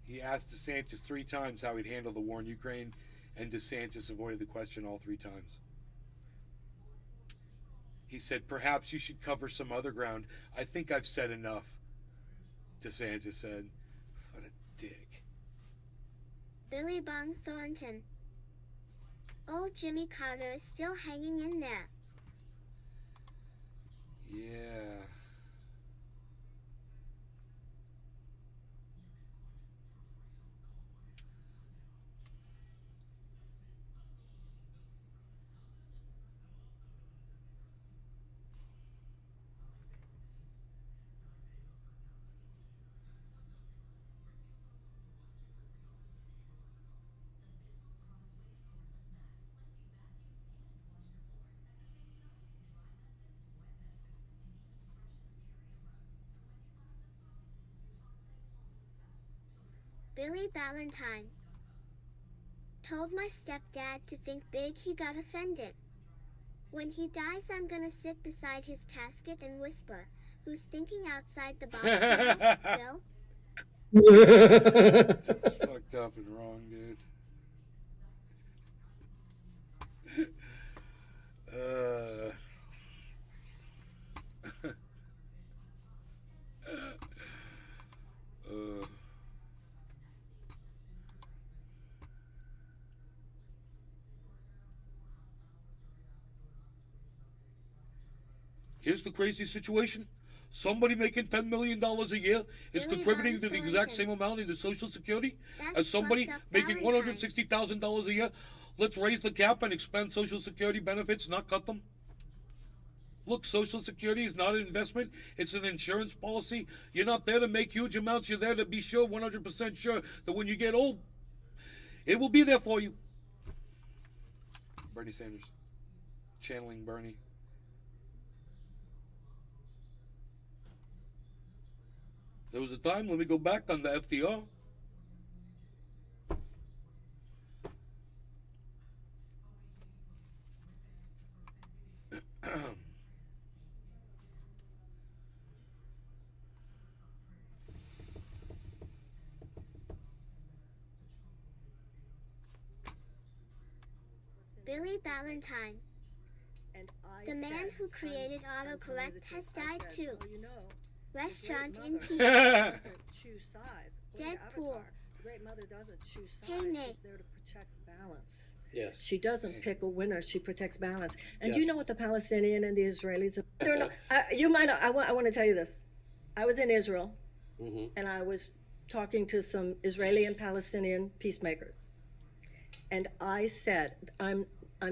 He asked DeSantis 3 times how he'd handle the war in Ukraine, and DeSantis avoided the question all 3 times. He said, perhaps you should cover some other ground. I think I've said enough, DeSantis said. What a dick.
Billy Bong Thornton. Old Jimmy Carter is still hanging in there.
Yeah.
Billy Ballantyne. Told my stepdad to think big, he got offended. When he dies, I'm gonna sit beside his casket and whisper, "Who's thinking outside the box now, Bill?"
That's fucked up and wrong, dude. Uh, uh, Here's the crazy situation. Somebody making $10 million a year is
Billy
contributing to the
Bob
exact
Thornton.
same amount into Social Security
That's
as somebody
fucked up
making
Valentine.
$160,000 a year. Let's raise the cap and expand Social Security benefits, not cut them. Look, Social Security is not an investment. It's an insurance policy. You're not there to make huge amounts. You're there to be sure, 100% sure, that when you get old, it will be there for you. Bernie Sanders. Channeling Bernie. There was a time, let me go back on the FDR.
Billy Ballantyne.
And I
The man
said,
who created
I'm telling you
autocorrect
the
has
truth. I
died
said,
too.
well, you know,
Restaurant
the
in
great
peace.
mother doesn't choose sides. According to
Deadpool.
Avatar, the great mother doesn't choose
Hey,
sides.
Nick.
She's there to protect balance.
Yes.
She doesn't pick a winner. She protects balance. And
Yes.
do you know what the Palestinian and the Israelis are? They're not, you might not, I want to tell you this. I was in Israel,
Mm-hmm.
and I was talking to some Israeli and Palestinian peacemakers. And I said, I'm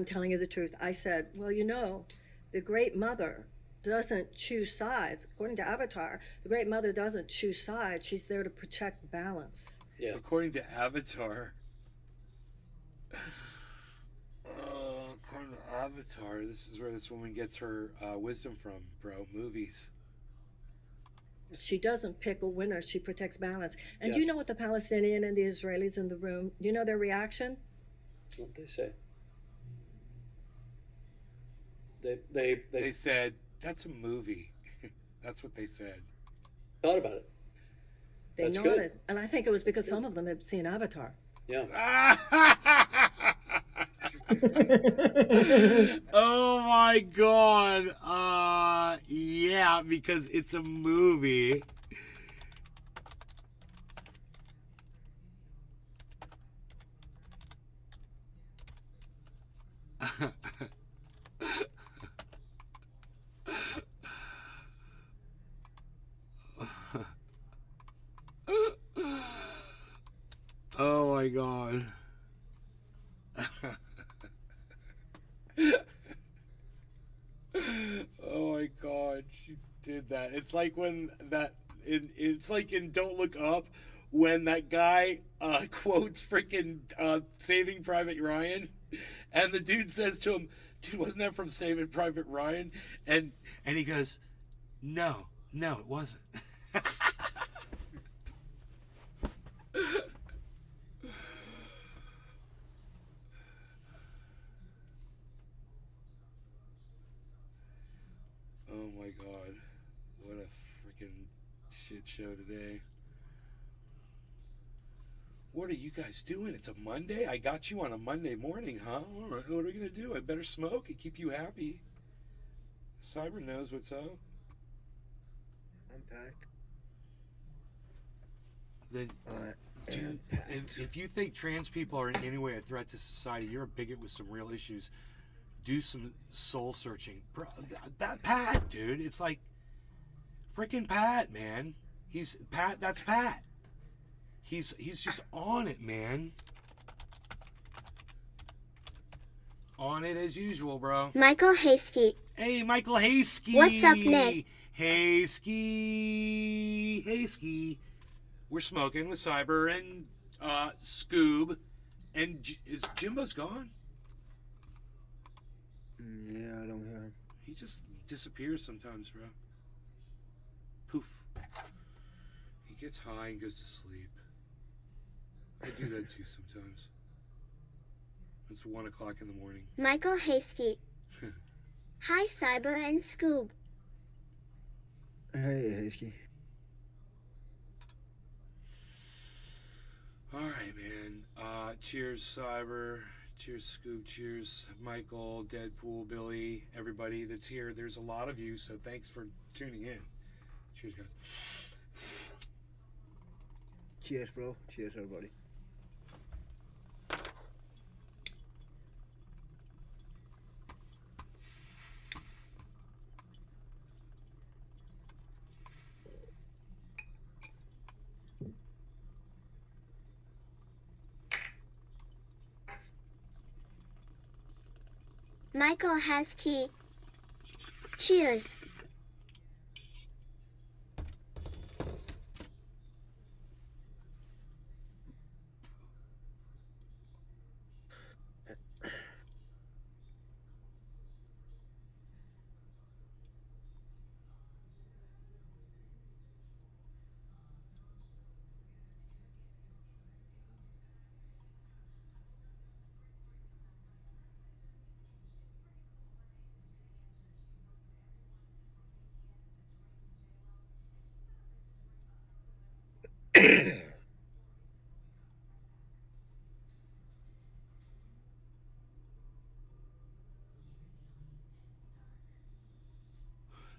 telling you the truth. I said, well, you know, the great mother doesn't choose sides. According to Avatar, the great mother doesn't choose sides. She's there to protect balance.
Yeah.
According to Avatar. According to Avatar, this is where this woman gets her wisdom from, bro. Movies.
She doesn't pick a winner. She protects balance. And do you
Yes.
know what the Palestinian and the Israelis in the room, do you know their reaction?
What they say. They
They said, that's a movie. That's what they said.
thought about it.
They
That's
nodded.
good.
And I think it was because some of them had seen Avatar.
Yeah.
Oh my god. Yeah, because it's a movie. Oh my god. Oh my god, she did that. It's like when it's like in Don't Look Up when that guy quotes freaking Saving Private Ryan, and the dude says to him, "Dude, wasn't that from Saving Private Ryan?" And he goes, "No, it wasn't." Oh my god. What a freaking shit show today. What are you guys doing? It's a Monday? I got you on a Monday morning, huh? All right, what are we going to do? I better smoke and keep you happy. Cyber knows what's up.
I'm packed.
Then,
I
dude,
am packed.
if you think trans people are in any way a threat to society, you're a bigot with some real issues. Do some soul searching. Bro, that Pat, dude, it's like freaking Pat, man. He's Pat, that's Pat. He's just on it, man. On it as usual, bro.
Michael Hasky.
Hey, Michael Hasky.
What's up, Nick?
Hasky. We're smoking with Cyber and Scoob. And is Jimbo's gone?
Yeah, I don't hear him.
He just disappears sometimes, bro. Poof. He gets high and goes to sleep. I do that too sometimes. It's 1 o'clock in the morning.
Michael Hasky. Hi, Cyber and Scoob.
Hey, Hasky.
All right, man. Cheers, Cyber. Cheers, Scoob. Cheers, Michael, Deadpool, Billy, everybody that's here. There's a lot of you, so thanks for tuning in. Cheers, guys.
Cheers, bro. Cheers, everybody.
Michael has key. Cheers.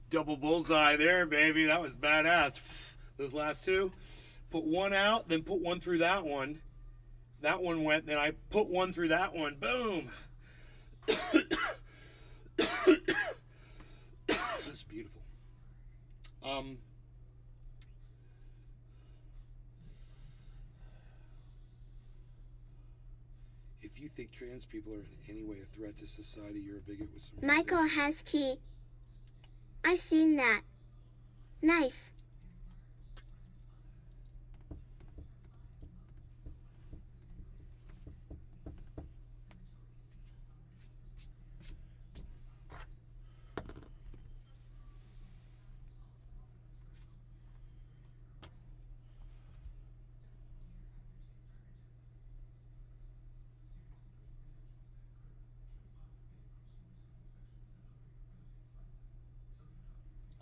Double bullseye there, baby. That was badass. Those last two. Put one out, then put one through that one. That one went, then I put one through that one. Boom. That's beautiful. If you think trans people are in any way a threat to society, you're a bigot with some...
Michael has key. I seen that. Nice.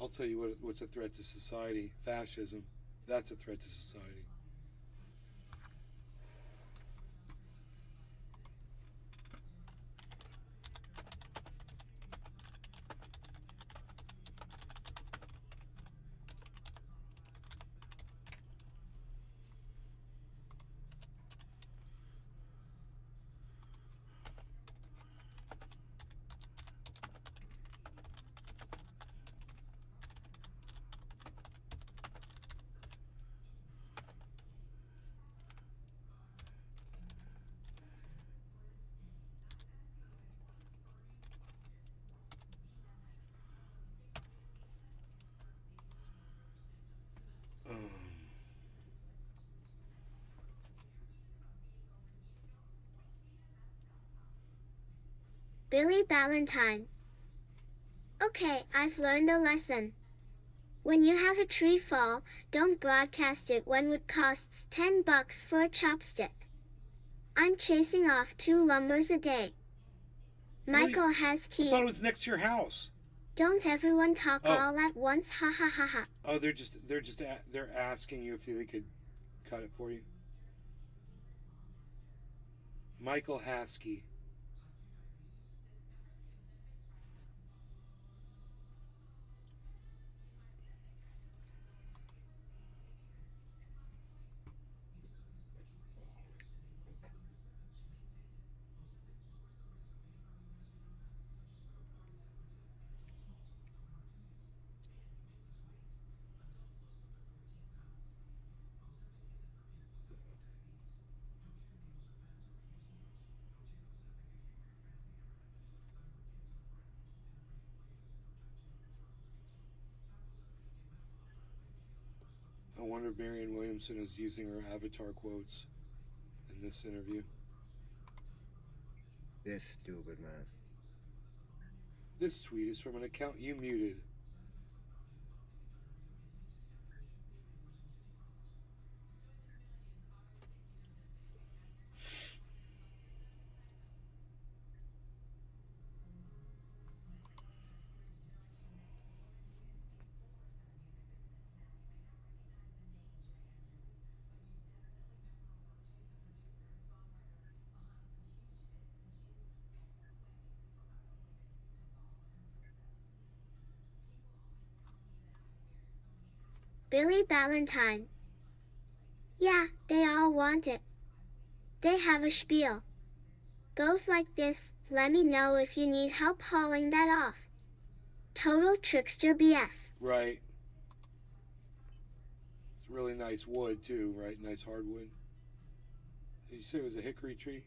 I'll tell you what's a threat to society. Fascism. That's a threat to society.
Billy Ballantyne. Okay, I've learned a lesson. When you have a tree fall, don't broadcast it when wood costs $10 for a chopstick. I'm chasing off 2 lumbers a day. Michael has
I
key.
thought it was next to your house.
Don't everyone talk
Oh.
all at once, ha ha ha ha.
Oh, they're asking you if they could cut it for you. Michael Haskey. I wonder if Marianne Williamson is using her avatar quotes in this interview.
This stupid man.
This tweet is from an account you muted.
Billy Ballantyne. Yeah, they all want it. They have a spiel. Goes like this, let me know if you need help hauling that off. Total trickster BS.
Right. It's really nice wood too, right? Nice hardwood. Did you say it was a hickory tree?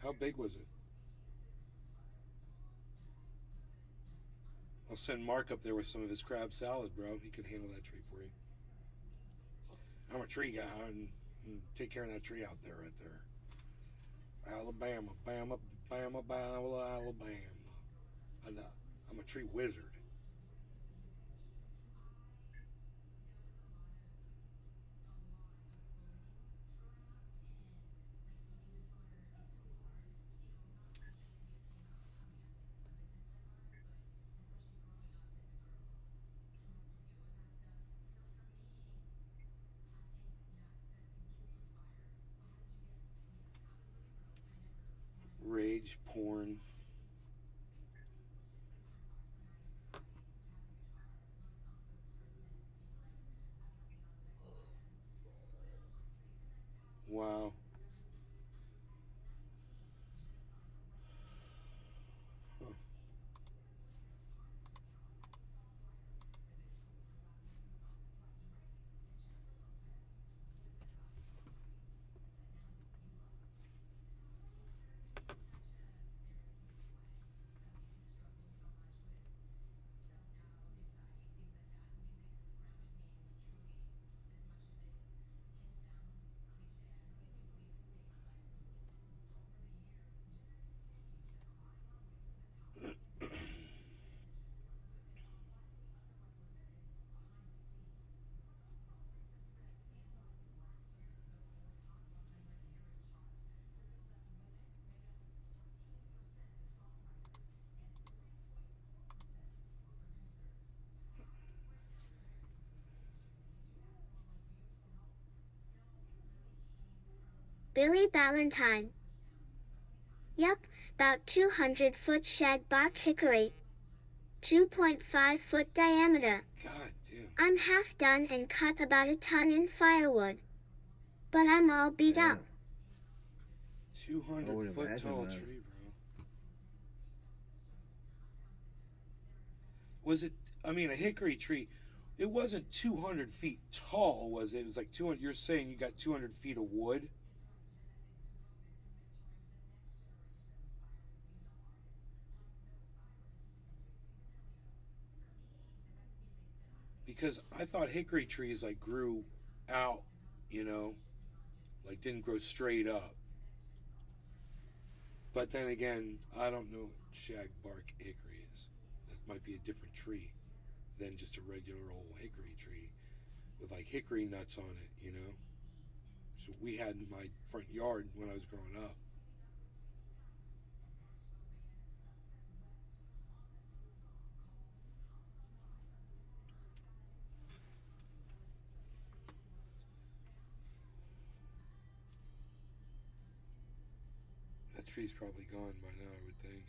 How big was it? I'll send Mark up there with some of his crab salad, bro. He can handle that tree for you. I'm a tree guy and take care of that tree out there, right there. Alabama, Bama, Bama, Bama, Alabama. I'm a tree wizard. Rage porn. Wow. Huh.
Billy Ballantyne. Yup, about 200-foot shagbark hickory. 2.5-foot diameter.
God damn.
I'm half done and cut about a ton in firewood. But I'm all beat up.
200 foot
imagine
tall
that.
tree, bro. Was it, I mean, a hickory tree, it wasn't 200 feet tall, was it? It was like 200, you're saying you got 200 feet of wood? Because I thought hickory trees like grew out, you know, like didn't grow straight up. But then again, I don't know what shagbark hickory is. That might be a different tree than just a regular old hickory tree with like hickory nuts on it, you know. So we had in my front yard when I was growing up. That tree's probably gone by now, I would think.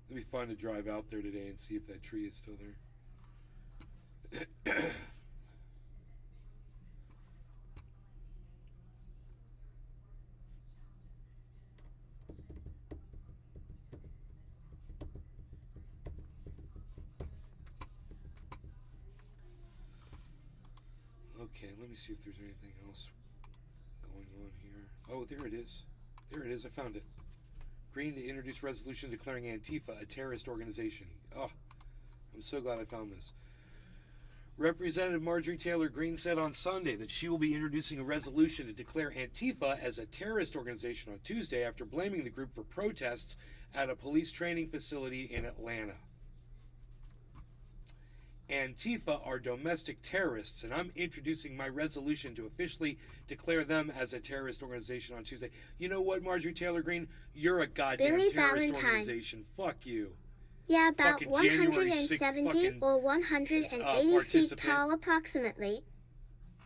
It'd be fun to drive out there today and see if that tree is still there. Okay, let me see if there's anything else going on here. Oh, there it is. There it is. I found it. Green to introduce resolution declaring Antifa a terrorist organization. Oh, I'm so glad I found this. Representative Marjorie Taylor Greene said on Sunday that she will be introducing a resolution to declare Antifa as a terrorist organization on Tuesday after blaming the group for protests at a police training facility in Atlanta. Antifa are domestic terrorists, and I'm introducing my resolution to officially declare them as a terrorist organization on Tuesday. You know what, Marjorie Taylor Greene? You're a goddamn
Billy
terrorist
Ballantyne.
organization. Fuck you.
Yeah, about
Fucking January 6th
170
fucking,
or 180 feet
participant.
tall approximately.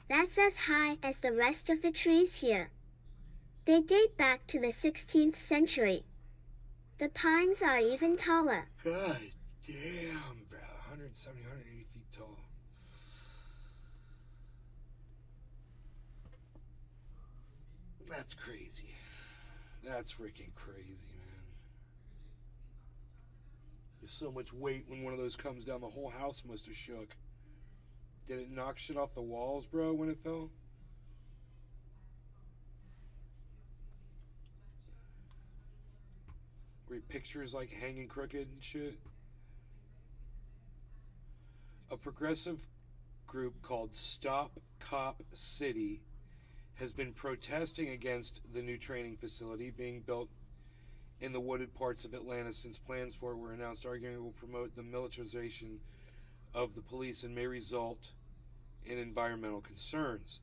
That's as high as the rest of the trees here. They date back to the 16th century. The pines are even taller.
God damn, bro. 170, 180 feet tall. That's crazy. That's freaking crazy, man. There's so much weight when one of those comes down. The whole house must have shook. Did it knock shit off the walls, bro, when it fell? Were your pictures like hanging crooked and shit? A progressive group called Stop Cop City has been protesting against the new training facility being built in the wooded parts of Atlanta since plans for it were announced, arguing it will promote the militarization of the police and may result in environmental concerns.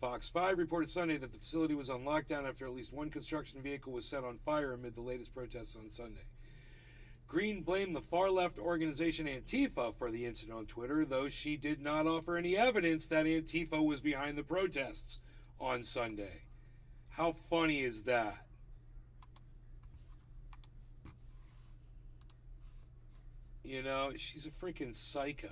Fox 5 reported Sunday that the facility was on lockdown after at least one construction vehicle was set on fire amid the latest protests on Sunday. Green blamed the far-left organization Antifa for the incident on Twitter, though she did not offer any evidence that Antifa was behind the protests on Sunday. How funny is that? You know, she's a freaking psycho.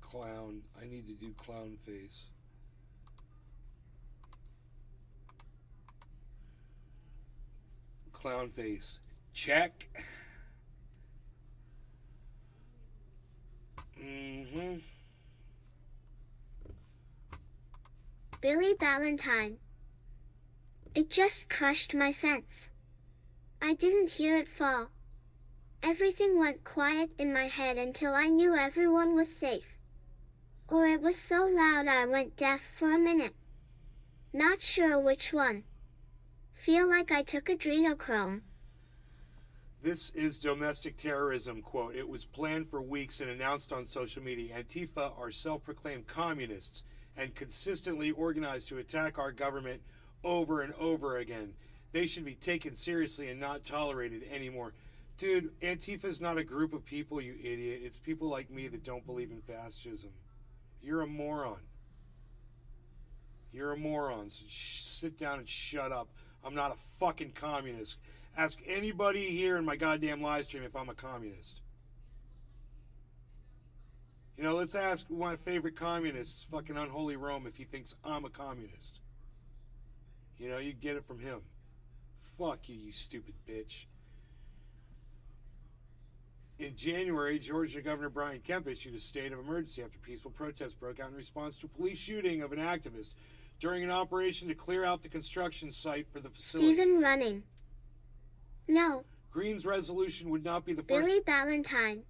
Clown. I need to do clown face. Clown face. Check.
Billy Valentine. It just crushed my fence. I didn't hear it fall. Everything went quiet in my head until I knew everyone was safe. Or it was so loud I went deaf for a minute. Not sure which one. Feel like I took adrenochrome.
This is domestic terrorism, quote. It was planned for weeks and announced on social media. Antifa are self-proclaimed communists and consistently organized to attack our government over and over again. They should be taken seriously and not tolerated anymore. Dude, Antifa is not a group of people, you idiot. It's people like me that don't believe in fascism. You're a moron. You're a moron. So sit down and shut up. I'm not a fucking communist. Ask anybody here in my goddamn live stream if I'm a communist. You know, let's ask my favorite communist, fucking Unholy Rome, if he thinks I'm a communist. You know, you get it from him. Fuck you, you stupid bitch. In January, Georgia Governor Brian Kemp issued a state of emergency after peaceful protests broke out in response to a police shooting of an activist during an operation to clear out the construction site for the facility.
Stephen Running. No.
Green's resolution would not be the first.
Billy Valentine.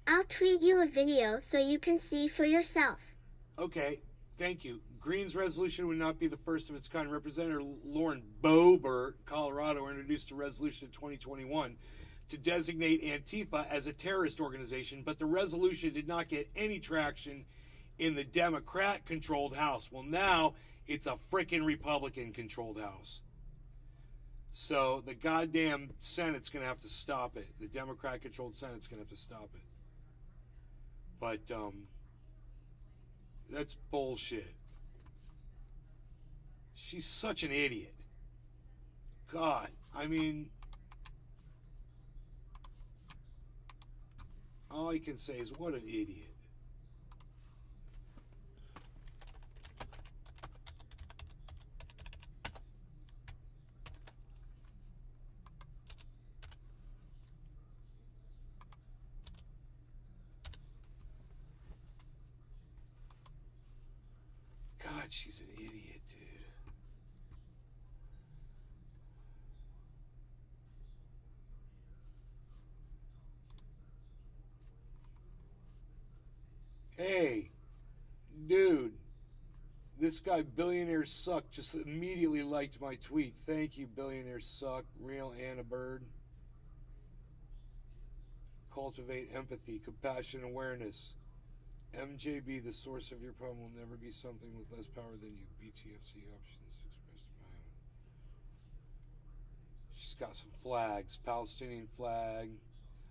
I'll tweet you a video so you can see for yourself.
Okay, thank you. Green's resolution would not be the first of its kind. Representative Lauren Boebert, Colorado, introduced a resolution in 2021 to designate Antifa as a terrorist organization, but the resolution did not get any traction in the Democrat-controlled House. Well, now it's a frickin' Republican-controlled House. So the goddamn Senate's going to have to stop it. The Democrat-controlled Senate's going to have to stop it. But, that's bullshit. She's such an idiot. God, I mean, all I can say is what an idiot. God, she's an idiot, dude. Hey, dude, This guy, Billionaire Suck, just immediately liked my tweet. Thank you, Billionaire Suck. Real Anna Bird. Cultivate empathy, compassion, awareness. MJB, the source of your problem will never be something with less power than you. BTFC options expressed by own. She's got some flags. Palestinian flag.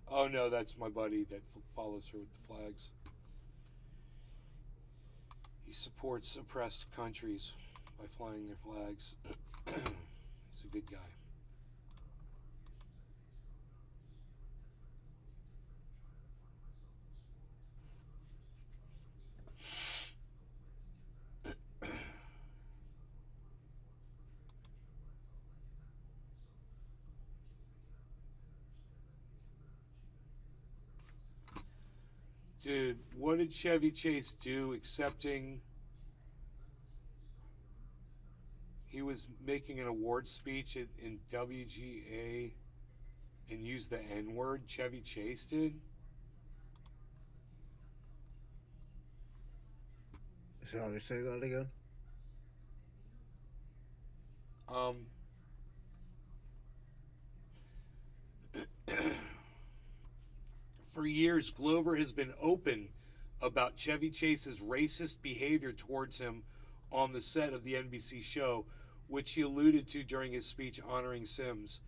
Oh no, that's my buddy that follows her with the flags. He supports oppressed countries by flying their flags. He's a good guy. Dude, what did Chevy Chase do accepting? He was making an award speech in WGA and used the N-word. Chevy Chase did?
Sorry, say that again.
For years, Glover has been open about Chevy Chase's racist behavior towards him on the set of the NBC show, which he alluded to during his speech honoring Sims.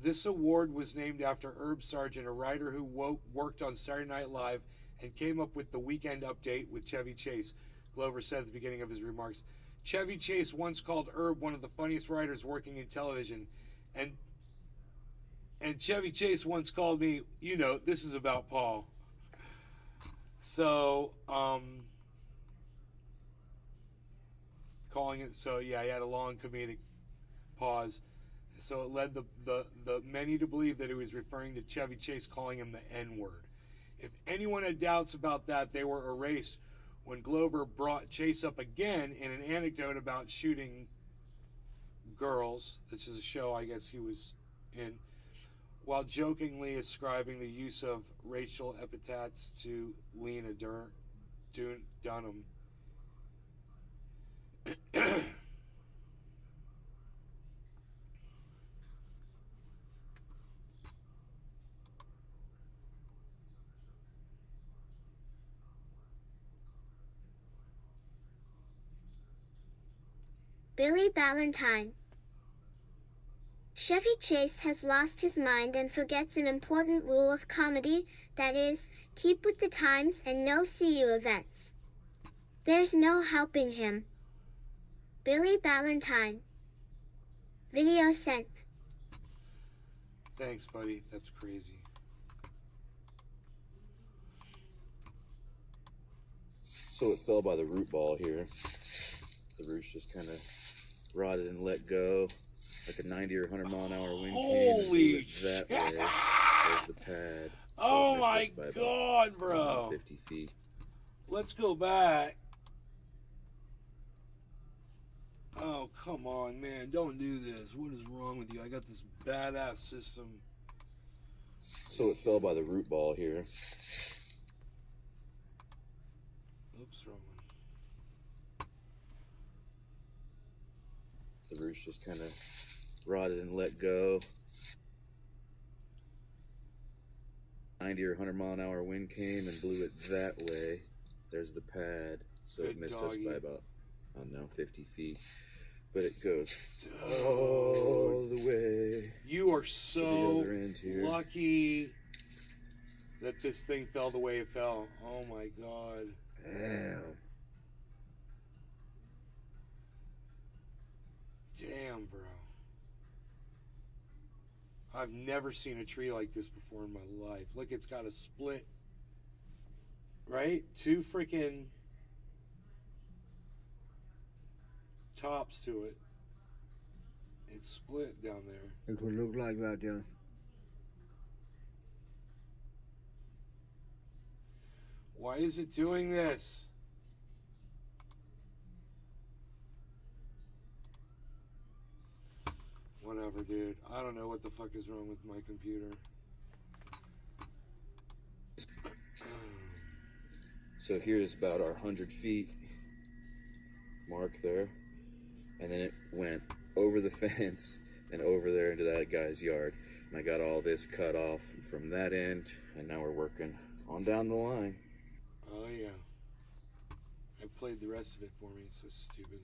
This award was named after Herb Sargent, a writer who worked on Saturday Night Live and came up with the Weekend Update with Chevy Chase, Glover said at the beginning of his remarks. Chevy Chase once called Herb one of the funniest writers working in television, and Chevy Chase once called me, you know, this is about Paul. So, calling it, so yeah, he had a long comedic pause. So it led the many to believe that he was referring to Chevy Chase calling him the N-word. If anyone had doubts about that, they were erased when Glover brought Chase up again in an anecdote about shooting girls. This is a show I guess he was in, while jokingly ascribing the use of racial epithets to Lena Dunham.
Billy Ballantine. Chevy Chase has lost his mind and forgets an important rule of comedy, that is, keep with the times and no see you events. There's no helping him. Billy Ballantine. Video sent.
Thanks, buddy. That's crazy.
So it fell by the root ball here. The roots just kind of rotted and let go. Like a 90 or 100 mile an hour wind
Holy
came and blew it that way. There's the pad. So
Oh
it missed
my
us by about
God, bro.
50 feet.
Let's go back. Oh, come on, man. Don't do this. What is wrong with you? I got this badass system.
So it fell by the root ball here.
Oops, wrong one.
The roots just kind of rotted and let go. 90 or 100 mile an hour wind came and blew it that way. There's the pad. So
Good
it missed
doggy.
us by about, I don't know, 50 feet. But it goes all the way.
You are
to
so
the other end here.
lucky that this thing fell the way it fell. Oh my God.
Damn.
Damn, bro. I've never seen a tree like this before in my life. Look, it's got a split. Right? Two freaking tops to it. It's split down there.
It could look like that, yeah.
Why is it doing this? Whatever, dude. I don't know what the fuck is wrong with my computer.
So here's about our 100 feet. mark there, and then it went over the fence and over there into that guy's yard. And I got all this cut off from that end, and now we're working on down the line.
Oh yeah. I played the rest of it for me. It's so stupid.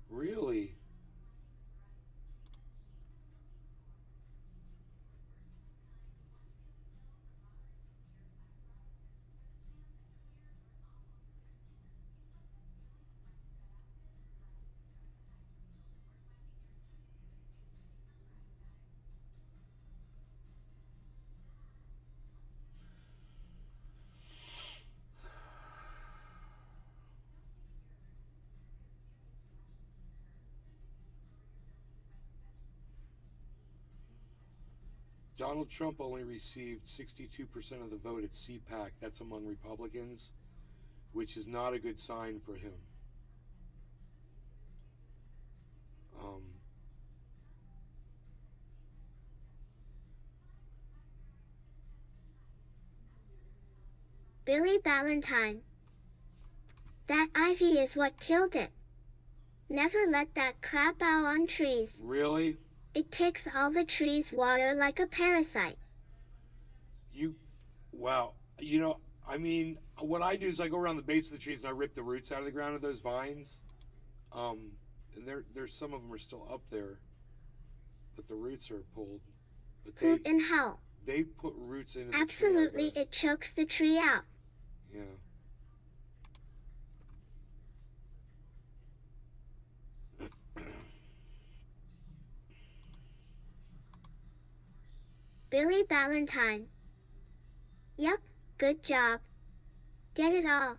Really? Donald Trump only received 62% of the vote at CPAC. That's among Republicans, which is not a good sign for him.
Billy Ballantyne. That ivy is what killed it. Never let that crap out on trees.
Really?
It takes all the trees' water like a parasite.
Wow. You know, I mean, what I do is I go around the base of the trees and I rip the roots out of the ground of those vines. And there's some of them are still up there, but the roots are pulled. But
Poop in hell.
they put roots into the
Absolutely,
tree, I
it chokes the tree out.
bet. Yeah.
Billy Ballantyne. Yup, good job. Get it all.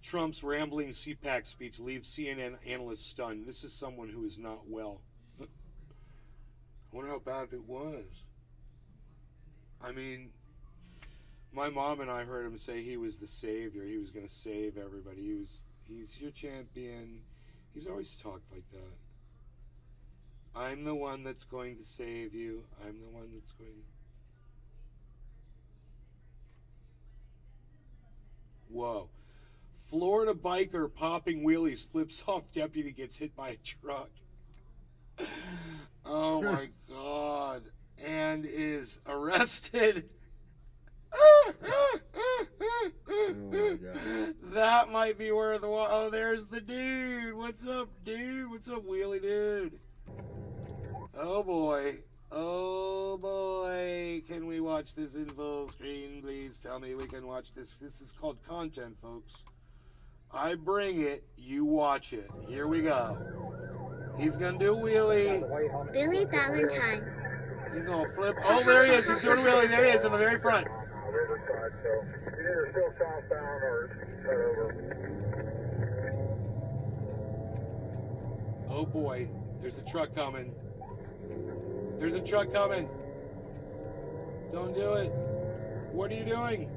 Trump's rambling CPAC speech leaves CNN analysts stunned. This is someone who is not well. I wonder how bad it was. I mean, my mom and I heard him say he was the savior. He was going to save everybody. He's your champion. He's always talked like that. I'm the one that's going to save you. I'm the one that's going to... Whoa. Florida biker popping wheelies, flips off deputy, gets hit by a truck. Oh my God. And is arrested.
Oh my God.
That might be worth a while. Oh, there's the dude. What's up, dude? What's up, wheelie dude? Oh boy. Oh boy. Can we watch this in full screen? Please tell me we can watch this. This is called content, folks. I bring it, you watch it. Here we go. He's gonna do a wheelie.
Billy Ballantyne.
He's gonna flip. Oh, there he is. He's doing a wheelie. There he is in the very front.
Riverside, so either still southbound or cut over.
Oh boy, there's a truck coming. There's a truck coming. Don't do it. What are you doing?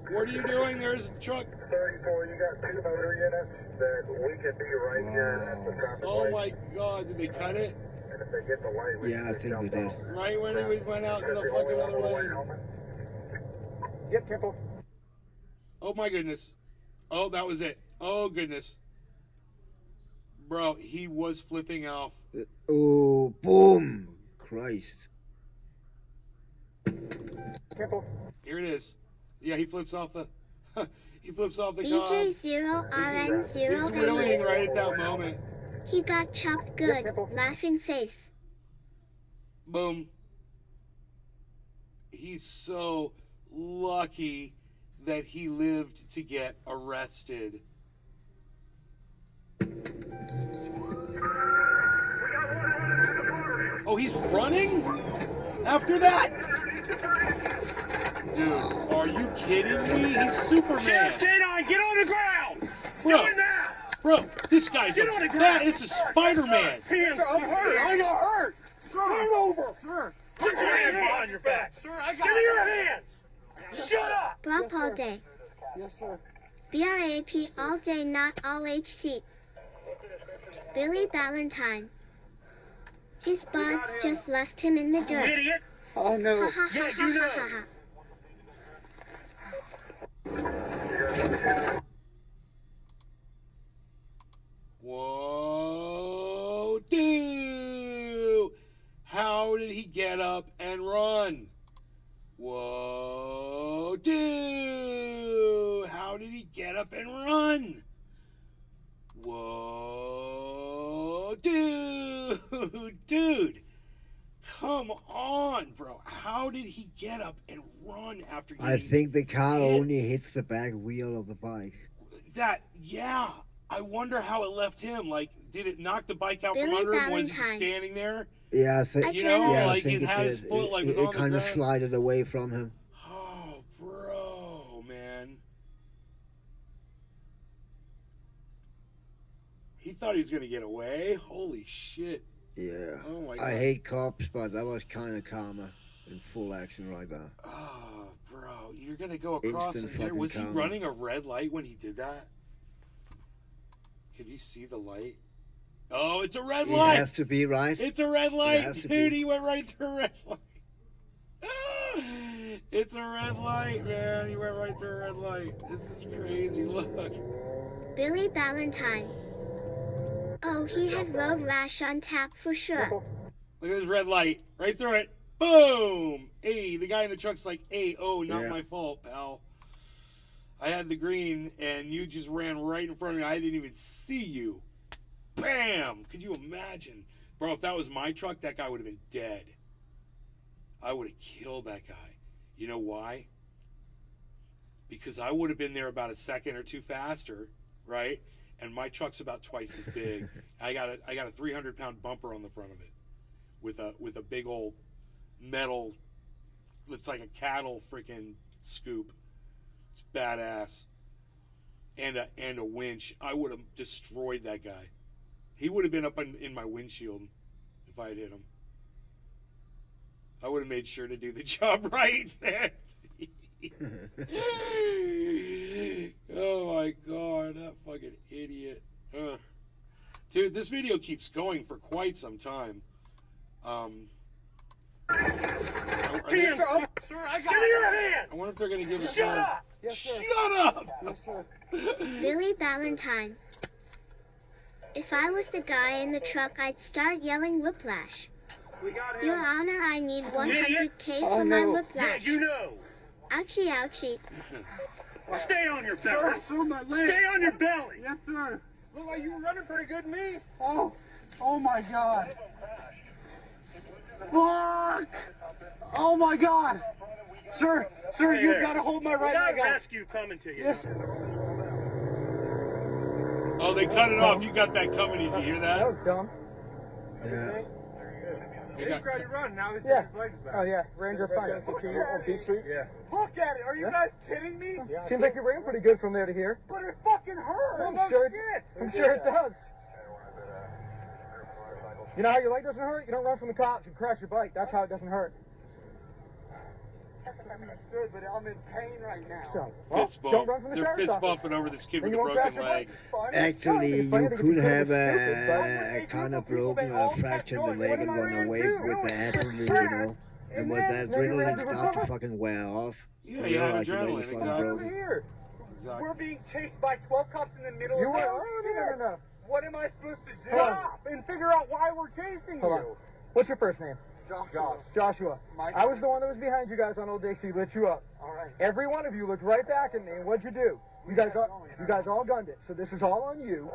What are you doing? There's a truck.
34, you got 2 motor units that we can be right here at the traffic
Oh
light.
my God, did they cut it?
And if they get the light, we
Yeah,
can
I think
jump
we did.
out.
Right when he went out in the fucking other lane.
Get Temple.
Oh my goodness. Oh, that was it. Oh goodness. Bro, he was flipping off.
Oh, boom! Christ.
Temple.
Here it is. Yeah, he flips off the he flips off the
BJ0RN0
He's wheeling right at that moment.
He got chopped good. Laughing face.
Boom. He's so lucky that he lived to get arrested. Oh, he's running after that? Dude, are you kidding me? He's Superman.
Sheriff K9, get on the ground!
Bro,
Do it now!
bro, this guy's
Get on the
that
ground!
is a Spider-Man.
Hands,
I'm hurt. I got hurt.
Turn over! Sir! Put your hands behind your back! Sir, I got Give me your hands! Shut up!
Brap all day.
Yes, sir.
BRAP all day, not all HT. Billy Valentine. His buds just left him in the
You
dirt.
idiot!
I know.
Ha ha
Yeah,
ha
you
ha
know.
ha ha.
Whoa, dude! How did he get up and run? Whoa, dude! How did he get up and run? Whoa, dude! Dude! Come on, bro. How did he get up and run after getting
I think the car
hit?
only hits the back wheel of the bike.
Yeah. I wonder how it left him. Like, did it knock the bike out from
Billy
under him? Was he
Valentine.
standing there?
Yeah, I think.
You know,
yeah,
like
I think
it had his
did.
foot like was
it
on the
kind of
ground.
slided away from him.
Oh, bro, man. He thought he was gonna get away. Holy shit.
Yeah.
Oh my god.
I hate cops, but that was kind of karma in full action right there.
Oh, bro, you're gonna go across
Instant
and hit.
fucking
Was he
karma.
running a red light when he did that? Can you see the light? Oh, it's a red
It
light.
has to be right.
It's a red light,
has to
dude.
be.
He went right through a red light. It's a red light, man. He went right through a red light. This is crazy. Look.
Billy Valentine. Oh, he had road rash on tap for sure.
Look at this red light. Right through it. Boom. Hey, the guy in the truck's like, hey, oh, not
Yeah.
my fault, pal. I had the green, and you just ran right in front of me. I didn't even see you. Bam! Could you imagine? Bro, if that was my truck, that guy would have been dead. I would have killed that guy. You know why? Because I would have been there about a second or two faster, right? And my truck's about twice as big. I got a 300-pound bumper on the front of it with a big old metal. It's like a cattle freaking scoop. It's badass. And a winch. I would have destroyed that guy. He would have been up in my windshield if I had hit him. I would have made sure to do the job right, man. Oh my god, that fucking idiot. Ugh. Dude, this video keeps going for quite some time. Are they-
Hands, sir! I got Give me your hands!
I wonder if they're gonna give us
Shut
one.
up!
Shut up!
Billy Valentine. If I was the guy in the truck, I'd start yelling whiplash. Your Honor, I need 100K for my
Yeah,
whiplash.
you know!
Ouchie, ouchie.
Stay on your belly!
Sir, my leg.
Stay on your belly!
Yes, sir.
Look like you were running pretty good to me.
Oh my God. Fuck. Oh my God. Sir,
Stay
you've
there.
got to hold my
We
right
got
leg out.
rescue coming to you.
Yes.
Oh, they cut it off. You got that coming. Did you hear that?
was dumb.
Yeah.
They got-
run. Now he's
Yeah.
his legs back.
Oh yeah, Ranger Fire, continue on B Street.
Yeah. Look at it. Are you guys kidding me?
Seems like you ran pretty good from there to here.
But it fucking hurt.
I'm
No
sure,
shit.
I'm sure it does. You know how your leg doesn't hurt? You don't run from the cops and crash your bike. That's how it doesn't hurt.
Good, but I'm in pain right now.
So,
Fist
don't
bump.
run from the
They're
sheriff's
fist
office.
bumping over this kid
Then
with a
you won't crash
broken
your
leg.
bike.
Actually,
It's funny
you
because
could
it's
have
stupid, but-
a kind of broken or fractured the leg and run away with the adrenaline, you know. And with that adrenaline start to fucking wear off.
Yeah, you have
like you know
adrenaline,
you're fucking
exactly.
broken.
Here.
Exactly.
We're being chased by 12 cops in the middle
You
of
were.
nowhere.
No.
What am I supposed to do?
Hold on.
Stop and figure out why we're chasing
Hold on.
you.
What's your first name?
Josh.
Joshua.
Mike.
I was the one that was behind you guys on Old Dixie, lit you up.
All right.
Every one of you looked right back at me, and what'd you do? You guys all gunned it. So this is all on you.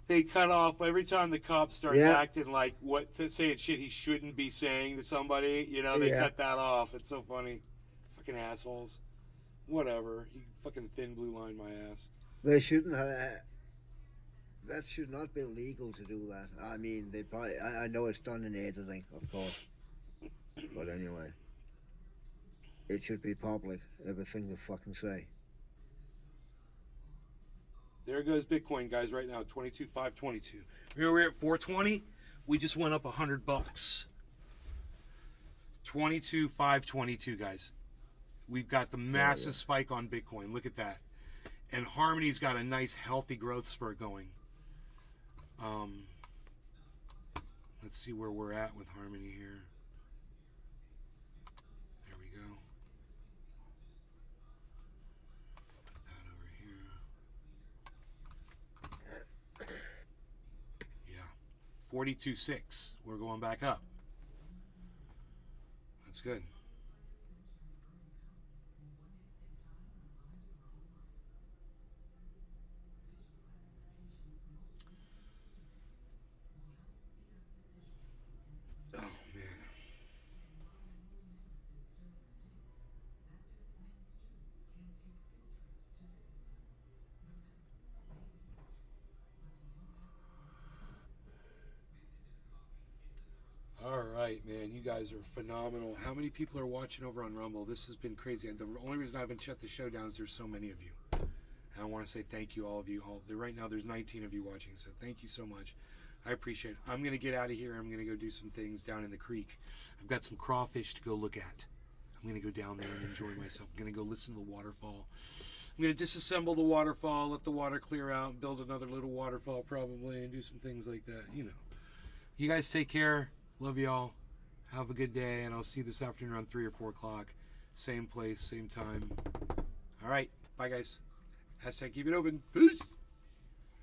They cut off every time the cop starts
Yeah.
acting like saying shit he shouldn't be saying to somebody. You know, they
Yeah.
cut that off. It's so funny. Fucking assholes. Whatever. You fucking thin blue line my ass.
They shouldn't have. that should not be legal to do that. I mean, they probably. I know it's done in editing, of course, but anyway, it should be public. Everything they fucking say.
There goes Bitcoin, guys. Right now, 22,522. We're at 420. We just went up $100. 22,522, guys. We've got the massive spike on Bitcoin. Look at that. And Harmony's got a nice, healthy growth spurt going. Let's see where we're at with Harmony here. There we go. Put that over here. Yeah. 42.6. We're going back up. That's good. Oh, man. All right, man. You guys are phenomenal. How many people are watching over on Rumble? This has been crazy. And the only reason I haven't shut the show down is there's so many of you. And I want to say thank you, all of you. Right now, there's 19 of you watching, so thank you so much. I appreciate it. I'm going to get out of here. I'm going to go do some things down in the creek. I've got some crawfish to go look at. I'm going to go down there and enjoy myself. I'm going to go listen to the waterfall. I'm going to disassemble the waterfall, let the water clear out, build another little waterfall probably, and do some things like that. You know. You guys take care. Love y'all. Have a good day, and I'll see you this afternoon around 3 or 4 o'clock. Same place, same time. All right. Bye, guys. Hashtag keep it open. Peace.